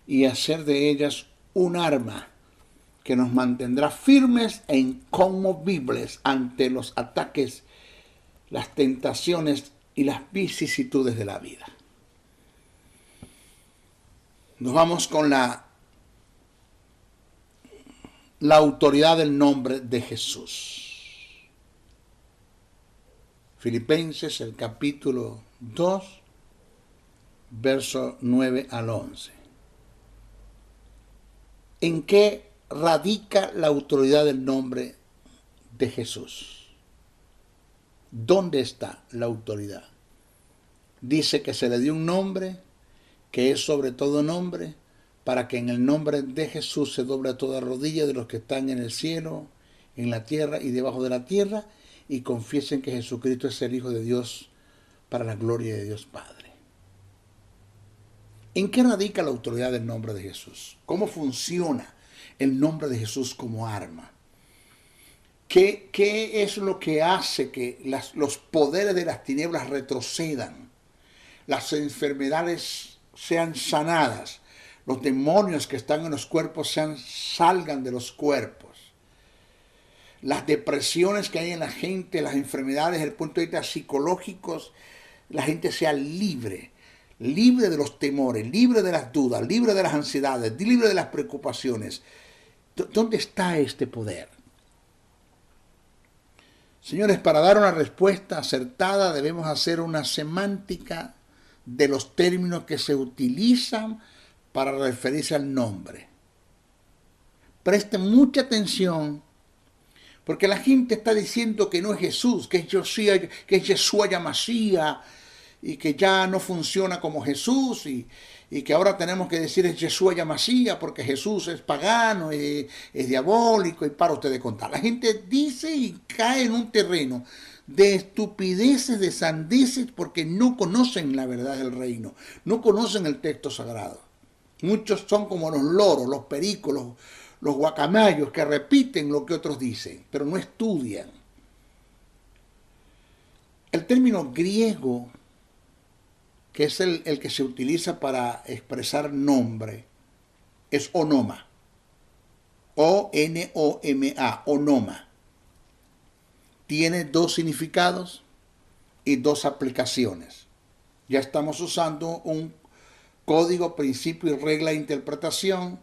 y hacer de ellas un arma que nos mantendrá firmes e inconmovibles ante los ataques, las tentaciones y las vicisitudes de la vida. Nos vamos con la autoridad del nombre de Jesús. Filipenses, el capítulo 2, verso 9 al 11. ¿En qué radica la autoridad del nombre de Jesús? ¿Dónde está la autoridad? Dice que se le dio un nombre que es sobre todo nombre, para que en el nombre de Jesús se doble toda rodilla de los que están en el cielo, en la tierra y debajo de la tierra, y confiesen que Jesucristo es el Hijo de Dios, para la gloria de Dios Padre. ¿En qué radica la autoridad del nombre de Jesús? ¿Cómo funciona el nombre de Jesús como arma? ¿Qué es lo que hace que los poderes de las tinieblas retrocedan? Las enfermedades sean sanadas, los demonios que están en los cuerpos salgan de los cuerpos, las depresiones que hay en la gente, las enfermedades desde el punto de vista psicológico, la gente sea libre de los temores, libre de las dudas, libre de las ansiedades, libre de las preocupaciones. ¿Dónde está este poder? Señores, para dar una respuesta acertada debemos hacer una semántica de los términos que se utilizan para referirse al nombre. Presten mucha atención, porque la gente está diciendo que no es Jesús, que es Yeshua Yamasía, y que ya no funciona como Jesús, y que ahora tenemos que decir es Yeshua Yamasía, porque Jesús es pagano, es diabólico, y para usted de contar. La gente dice y cae en un terreno de estupideces, de sandeces, porque no conocen la verdad del reino, no conocen el texto sagrado. Muchos son como los loros, los pericos, los guacamayos, que repiten lo que otros dicen, pero no estudian. El término griego, que es el que se utiliza para expresar nombre, es onoma. O-N-O-M-A, onoma. Tiene dos significados y dos aplicaciones. Ya estamos usando un código, principio y regla de interpretación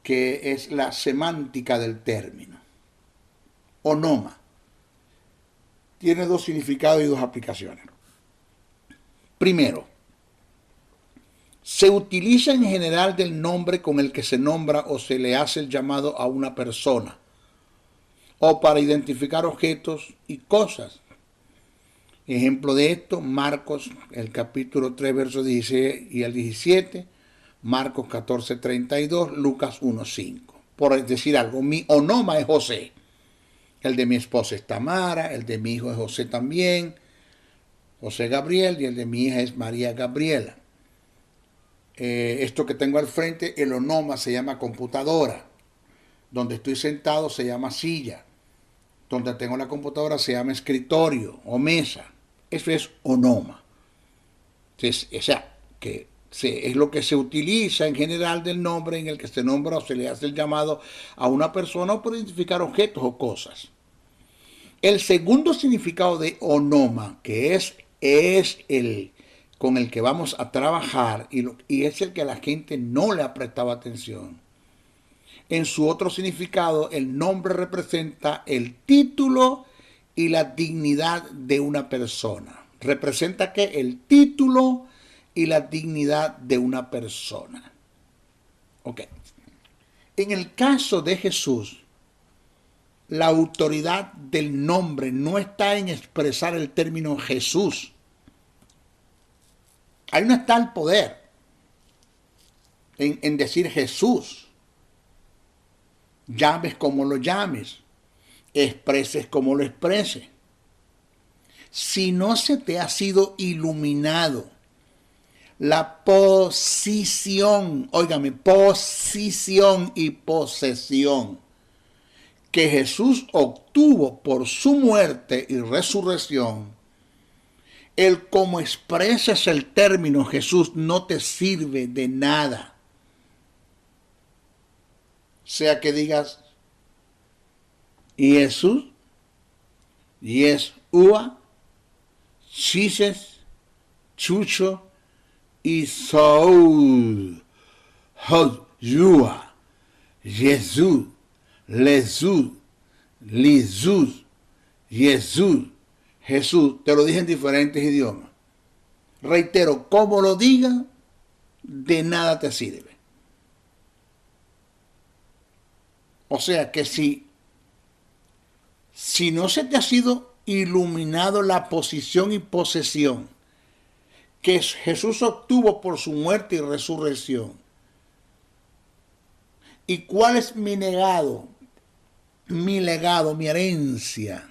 que es la semántica del término. Onoma. Tiene dos significados y dos aplicaciones. Primero, se utiliza en general del nombre con el que se nombra o se le hace el llamado a una persona, o para identificar objetos y cosas. Ejemplo de esto, Marcos, el capítulo 3, versos 16 y el 17, Marcos 14, 32, Lucas 1, 5. Por decir algo, mi onoma es José. El de mi esposa es Tamara, el de mi hijo es José también, José Gabriel, y el de mi hija es María Gabriela. Esto que tengo al frente, el onoma se llama computadora. Donde estoy sentado se llama silla. Donde tengo la computadora se llama escritorio o mesa. Eso es onoma. O sea, que es lo que se utiliza en general del nombre en el que se nombra o se le hace el llamado a una persona o para identificar objetos o cosas. El segundo significado de onoma, que es el con el que vamos a trabajar y es el que a la gente no le ha prestado atención. En su otro significado, el nombre representa el título y la dignidad de una persona. ¿Representa qué? El título y la dignidad de una persona. Ok. En el caso de Jesús, la autoridad del nombre no está en expresar el término Jesús. Ahí no está el poder en decir Jesús. Llames como lo llames, expreses como lo expreses. Si no se te ha sido iluminado la posición, óigame, posición y posesión que Jesús obtuvo por su muerte y resurrección, el cómo expresas el término Jesús no te sirve de nada. Sea que digas Jesús, Yeshua, Jesus, Chucho y Saúl, Joshua, Jesús, Jesús, Jesús, Jesús. Te lo dije en diferentes idiomas. Reitero, como lo diga, de nada te sirve. O sea que si no se te ha sido iluminado la posición y posesión que Jesús obtuvo por su muerte y resurrección, ¿y cuál es mi legado? Mi legado, mi herencia.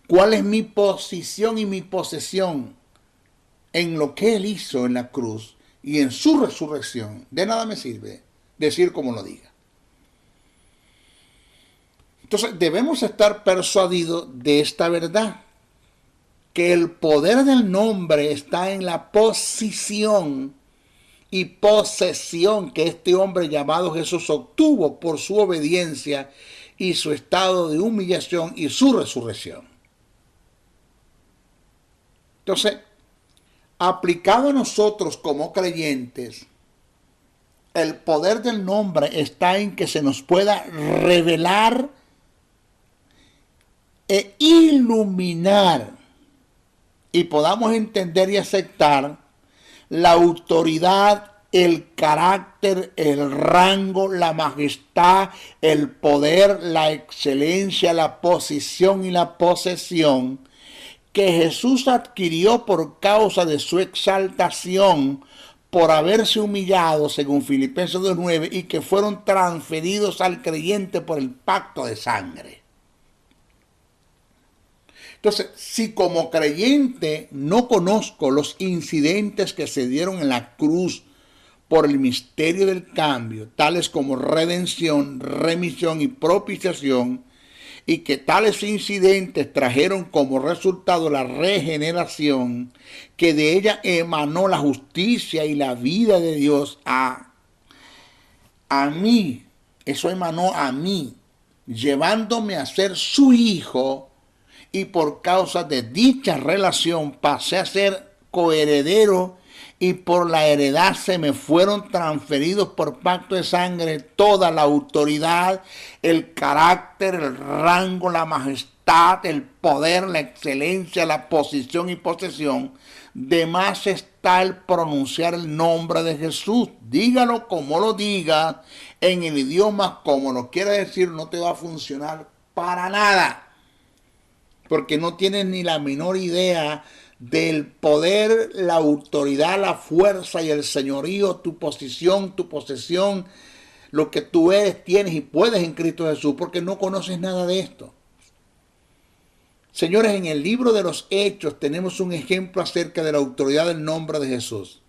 ¿Cuál es mi posición y mi posesión en lo que Él hizo en la cruz y en su resurrección? De nada me sirve decir como lo diga. Entonces debemos estar persuadidos de esta verdad, que el poder del nombre está en la posición y posesión que este hombre llamado Jesús obtuvo por su obediencia y su estado de humillación y su resurrección. Entonces, aplicado a nosotros como creyentes, el poder del nombre está en que se nos pueda revelar e iluminar y podamos entender y aceptar la autoridad, el carácter, el rango, la majestad, el poder, la excelencia, la posición y la posesión que Jesús adquirió por causa de su exaltación, por haberse humillado, según Filipenses 2:9, y que fueron transferidos al creyente por el pacto de sangre. Entonces, si como creyente no conozco los incidentes que se dieron en la cruz por el misterio del cambio, tales como redención, remisión y propiciación, y que tales incidentes trajeron como resultado la regeneración, que de ella emanó la justicia y la vida de Dios a mí, eso emanó a mí, llevándome a ser su hijo, y por causa de dicha relación pasé a ser coheredero, y por la heredad se me fueron transferidos por pacto de sangre toda la autoridad, el carácter, el rango, la majestad, el poder, la excelencia, la posición y posesión. De más está el pronunciar el nombre de Jesús. Dígalo como lo diga, en el idioma como lo quiera decir, no te va a funcionar para nada, porque no tienes ni la menor idea del poder, la autoridad, la fuerza y el señorío, tu posición, tu posesión, lo que tú eres, tienes y puedes en Cristo Jesús, porque no conoces nada de esto. Señores, en el libro de los Hechos tenemos un ejemplo acerca de la autoridad del nombre de Jesús.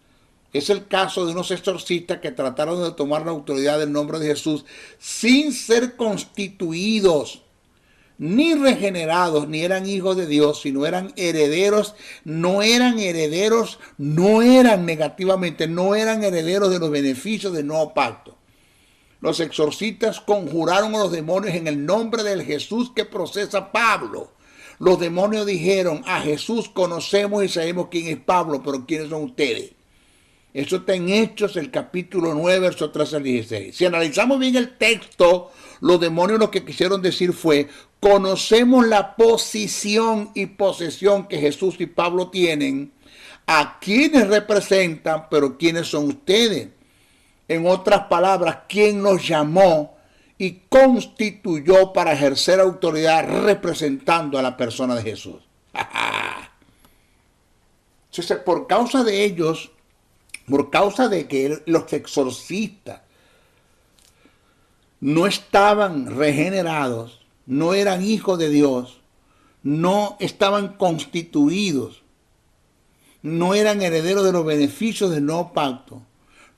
Es el caso de unos exorcistas que trataron de tomar la autoridad del nombre de Jesús sin ser constituidos, ni regenerados, ni eran hijos de Dios, sino eran herederos. No eran herederos, no eran negativamente, no eran herederos de los beneficios del nuevo pacto. Los exorcistas conjuraron a los demonios en el nombre del Jesús que procesa Pablo. Los demonios dijeron: a Jesús conocemos y sabemos quién es Pablo, pero ¿quiénes son ustedes? Eso está en Hechos, el capítulo 9, versos 13 al 16. Si analizamos bien el texto, los demonios lo que quisieron decir fue: conocemos la posición y posesión que Jesús y Pablo tienen, a quienes representan, pero ¿quiénes son ustedes? En otras palabras, ¿quién nos llamó y constituyó para ejercer autoridad representando a la persona de Jesús? Entonces, por causa de ellos, por causa de que los exorcistas no estaban regenerados, no eran hijos de Dios, no estaban constituidos, no eran herederos de los beneficios del nuevo pacto,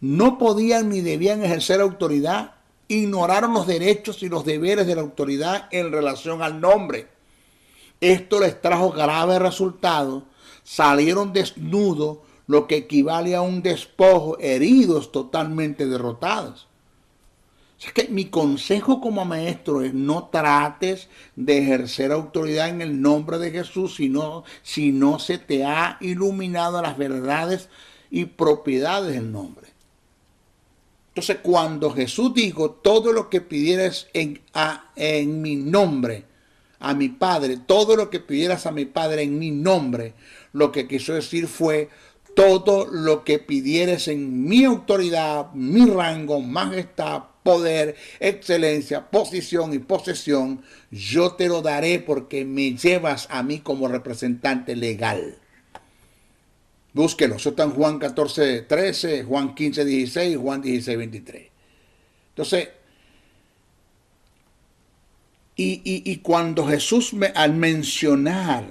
no podían ni debían ejercer autoridad, ignoraron los derechos y los deberes de la autoridad en relación al nombre. Esto les trajo graves resultados, salieron desnudos, lo que equivale a un despojo, heridos, totalmente derrotados. O sea que mi consejo como maestro es: no trates de ejercer autoridad en el nombre de Jesús si no se te ha iluminado las verdades y propiedades del nombre. Entonces, cuando Jesús dijo: todo lo que pidieras en mi nombre, a mi Padre, todo lo que pidieras a mi Padre en mi nombre, lo que quiso decir fue: todo lo que pidieres en mi autoridad, mi rango, majestad, poder, excelencia, posición y posesión, yo te lo daré porque me llevas a mí como representante legal. Búsquelo, eso está en Juan 14, 13, Juan 15, 16, Juan 16, 23. Entonces, y cuando Jesús al mencionar,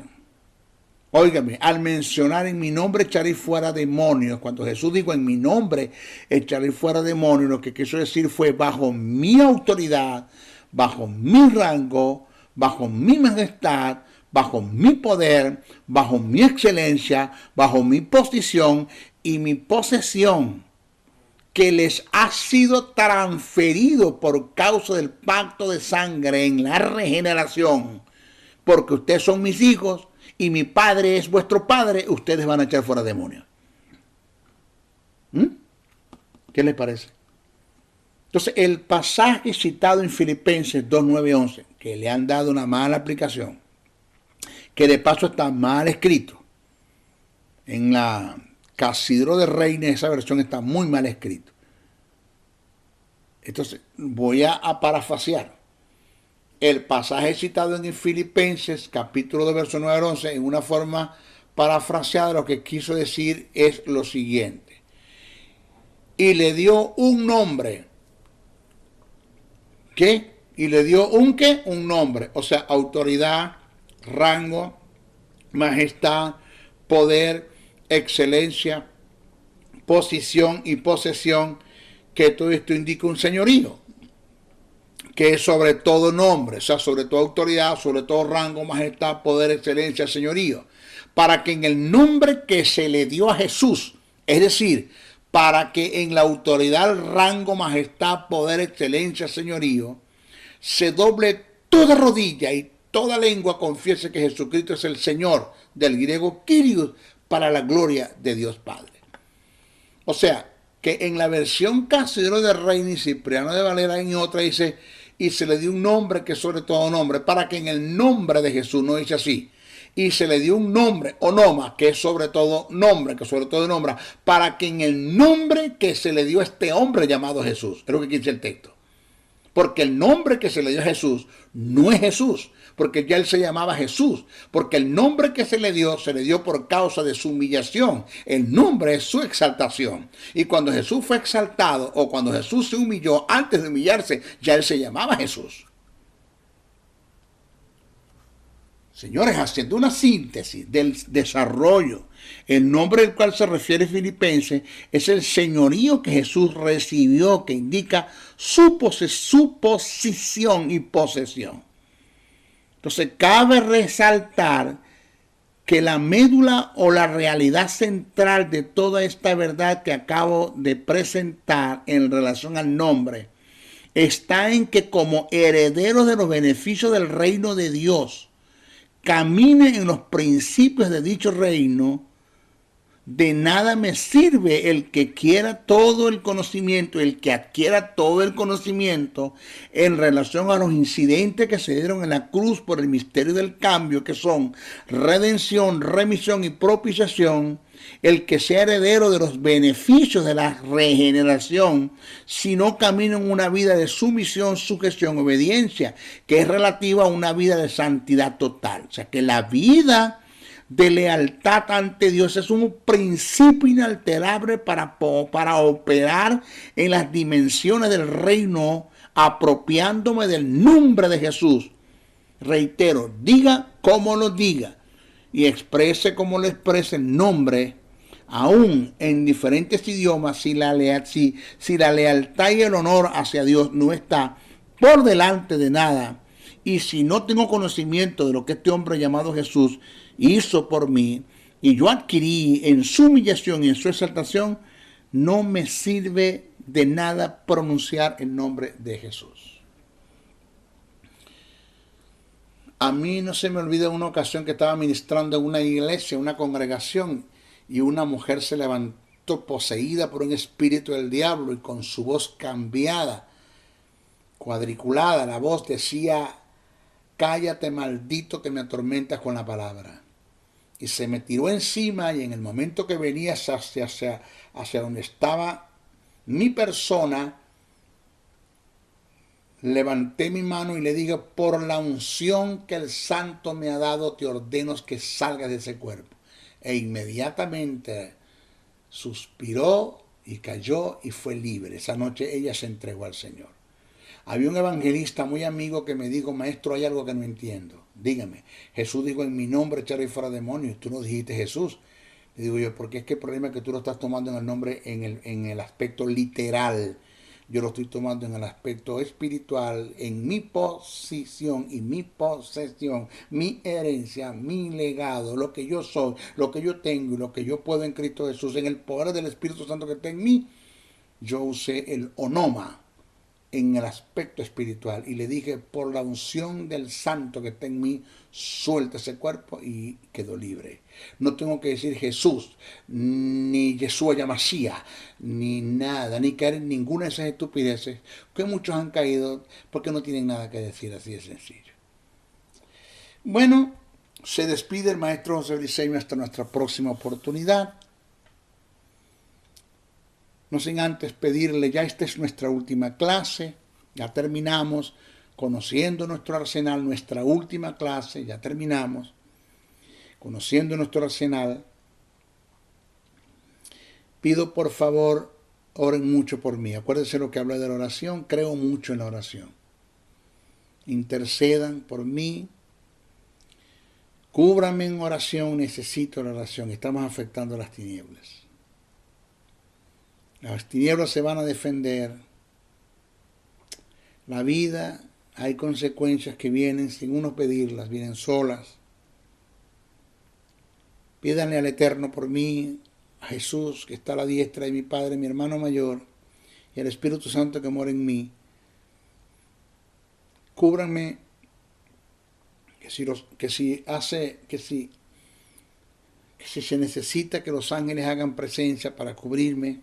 óigame, al mencionar en mi nombre echaré fuera demonios, cuando Jesús dijo en mi nombre echaré fuera demonios, lo que quiso decir fue bajo mi autoridad, bajo mi rango, bajo mi majestad, bajo mi poder, bajo mi excelencia, bajo mi posición y mi posesión, que les ha sido transferido por causa del pacto de sangre en la regeneración, porque ustedes son mis hijos y mi Padre es vuestro Padre, ustedes van a echar fuera demonios. ¿Qué les parece? Entonces, el pasaje citado en Filipenses 2, 9, 11, que le han dado una mala aplicación, que de paso está mal escrito, en la Casidro de Reina, esa versión está muy mal escrito. Entonces, voy a parafrasear. El pasaje citado en Filipenses, capítulo 2, verso 9 al 11, en una forma parafraseada, lo que quiso decir es lo siguiente: y le dio un nombre. ¿Qué? Y le dio un ¿qué? Un nombre. O sea, autoridad, rango, majestad, poder, excelencia, posición y posesión, que todo esto indica un señorío, que es sobre todo nombre, o sea, sobre toda autoridad, sobre todo rango, majestad, poder, excelencia, señorío, para que en el nombre que se le dio a Jesús, es decir, para que en la autoridad, rango, majestad, poder, excelencia, señorío, se doble toda rodilla y toda lengua confiese que Jesucristo es el Señor, del griego Kyrios, para la gloria de Dios Padre. O sea, que en la versión Casidro de Reina y Cipriano de Valera, en otra dice, y se le dio un nombre que es sobre todo nombre, para que en el nombre de Jesús, no dice así, y se le dio un nombre, onoma, que es sobre todo nombre, que sobre todo nombra, para que en el nombre que se le dio a este hombre llamado Jesús, es lo que dice el texto. Porque el nombre que se le dio a Jesús no es Jesús, porque ya él se llamaba Jesús, porque el nombre que se le dio por causa de su humillación. El nombre es su exaltación. Y cuando Jesús fue exaltado, o cuando Jesús se humilló, antes de humillarse, ya él se llamaba Jesús. Señores, haciendo una síntesis del desarrollo, el nombre del cual se refiere Filipenses es el señorío que Jesús recibió, que indica su posición y posesión. Entonces, cabe resaltar que la médula o la realidad central de toda esta verdad que acabo de presentar en relación al nombre está en que como heredero de los beneficios del reino de Dios, camine en los principios de dicho reino. De nada me sirve el que quiera todo el conocimiento, el que adquiera todo el conocimiento en relación a los incidentes que se dieron en la cruz por el misterio del cambio, que son redención, remisión y propiciación, el que sea heredero de los beneficios de la regeneración, si no camina en una vida de sumisión, sujeción, obediencia, que es relativa a una vida de santidad total. O sea que la vida de lealtad ante Dios es un principio inalterable para operar en las dimensiones del reino, apropiándome del nombre de Jesús. Reitero, diga como lo diga y exprese como lo exprese el nombre, aún en diferentes idiomas, si la lealtad y el honor hacia Dios no está por delante de nada, y si no tengo conocimiento de lo que este hombre llamado Jesús hizo por mí, y yo adquirí en su humillación y en su exaltación, no me sirve de nada pronunciar el nombre de Jesús. A mí no se me olvida una ocasión que estaba ministrando en una iglesia, una congregación, y una mujer se levantó poseída por un espíritu del diablo y con su voz cambiada, cuadriculada, la voz decía: cállate, maldito, que me atormentas con la palabra. Y se me tiró encima, y en el momento que venía hacia donde estaba mi persona, levanté mi mano y le dije: por la unción que el Santo me ha dado, te ordeno que salgas de ese cuerpo. E inmediatamente suspiró y cayó y fue libre. Esa noche ella se entregó al Señor. Había un evangelista muy amigo que me dijo: maestro, hay algo que no entiendo. Dígame. Jesús dijo: en mi nombre echaré fuera demonios. Tú no dijiste Jesús. Le digo yo: porque es que el problema es que tú lo estás tomando en el nombre, en el aspecto literal. Yo lo estoy tomando en el aspecto espiritual, en mi posición y mi posesión, mi herencia, mi legado, lo que yo soy, lo que yo tengo y lo que yo puedo en Cristo Jesús, en el poder del Espíritu Santo que está en mí. Yo usé el onoma en el aspecto espiritual y le dije: por la unción del Santo que está en mí, suelta ese cuerpo, y quedó libre. No tengo que decir Jesús, ni Yeshua Yamashiach, ni nada, ni caer en ninguna de esas estupideces que muchos han caído porque no tienen nada que decir, así de sencillo. Bueno, se despide el maestro José Briceño hasta nuestra próxima oportunidad. No sin antes pedirle, ya esta es nuestra última clase, ya terminamos conociendo nuestro arsenal, nuestra última clase, ya terminamos conociendo nuestro arsenal. Pido por favor, oren mucho por mí. Acuérdense lo que hablé de la oración, creo mucho en la oración. Intercedan por mí, cúbranme en oración, necesito la oración, estamos afectando las tinieblas. Las tinieblas se van a defender. La vida, hay consecuencias que vienen sin uno pedirlas, vienen solas. Pídanle al Eterno por mí, a Jesús que está a la diestra de mi Padre, mi hermano mayor, y al Espíritu Santo que mora en mí, cúbranme, que si se necesita que los ángeles hagan presencia para cubrirme,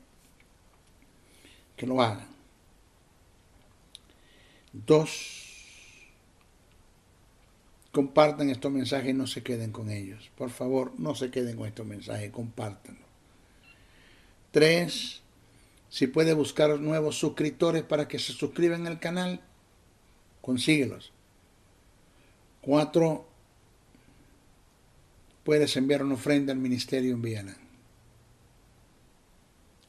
que lo hagan. 2, compartan estos mensajes, no se queden con ellos. Por favor, no se queden con estos mensajes, compártanlos. 3, si puede buscar nuevos suscriptores para que se suscriban al canal, consíguelos. 4, puedes enviar una ofrenda al ministerio en Viana.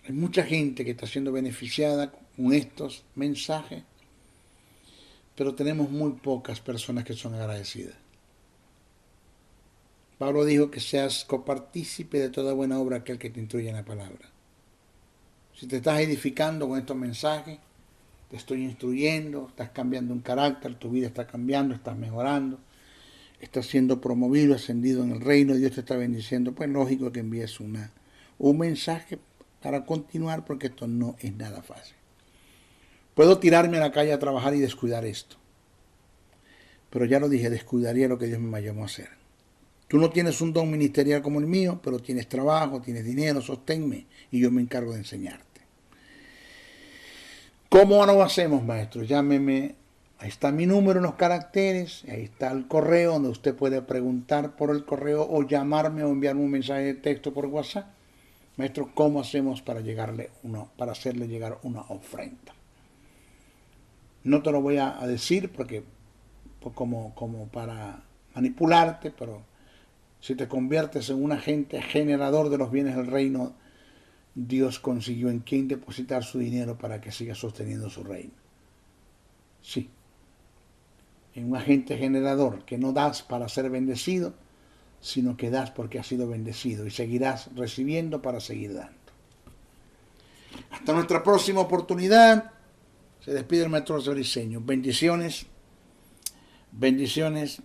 Hay mucha gente que está siendo beneficiada con estos mensajes, pero tenemos muy pocas personas que son agradecidas. Pablo dijo que seas copartícipe de toda buena obra aquel que te instruye en la palabra. Si te estás edificando con estos mensajes, te estoy instruyendo, estás cambiando un carácter, tu vida está cambiando, estás mejorando, estás siendo promovido, ascendido en el reino, Dios te está bendiciendo, pues lógico que envíes un mensaje para continuar, porque esto no es nada fácil. Puedo tirarme a la calle a trabajar y descuidar esto, pero ya lo dije, descuidaría lo que Dios me llamó a hacer. Tú no tienes un don ministerial como el mío, pero tienes trabajo, tienes dinero, sosténme y yo me encargo de enseñarte. ¿Cómo lo hacemos, maestro? Llámeme, ahí está mi número en los caracteres, ahí está el correo donde usted puede preguntar por el correo o llamarme o enviarme un mensaje de texto por WhatsApp. Maestro, ¿cómo hacemos para hacerle llegar una ofrenda? No te lo voy a decir porque como para manipularte, pero si te conviertes en un agente generador de los bienes del reino, Dios consiguió en quien depositar su dinero para que siga sosteniendo su reino. Sí, en un agente generador que no das para ser bendecido, sino que das porque has sido bendecido y seguirás recibiendo para seguir dando. Hasta nuestra próxima oportunidad. Se despide el maestro José Briceño. Bendiciones, bendiciones,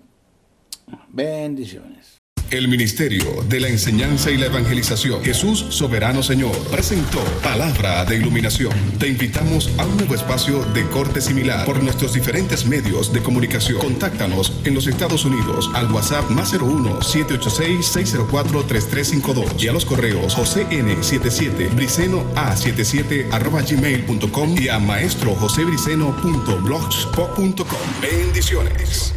bendiciones. El Ministerio de la Enseñanza y la Evangelización, Jesús Soberano Señor, presentó Palabra de Iluminación. Te invitamos a un nuevo espacio de corte similar por nuestros diferentes medios de comunicación. Contáctanos en los Estados Unidos al WhatsApp +01-786-604-3352 y a los correos josn77briceno@gmail.com y a maestrojosebriceno.blogspot.com. Bendiciones.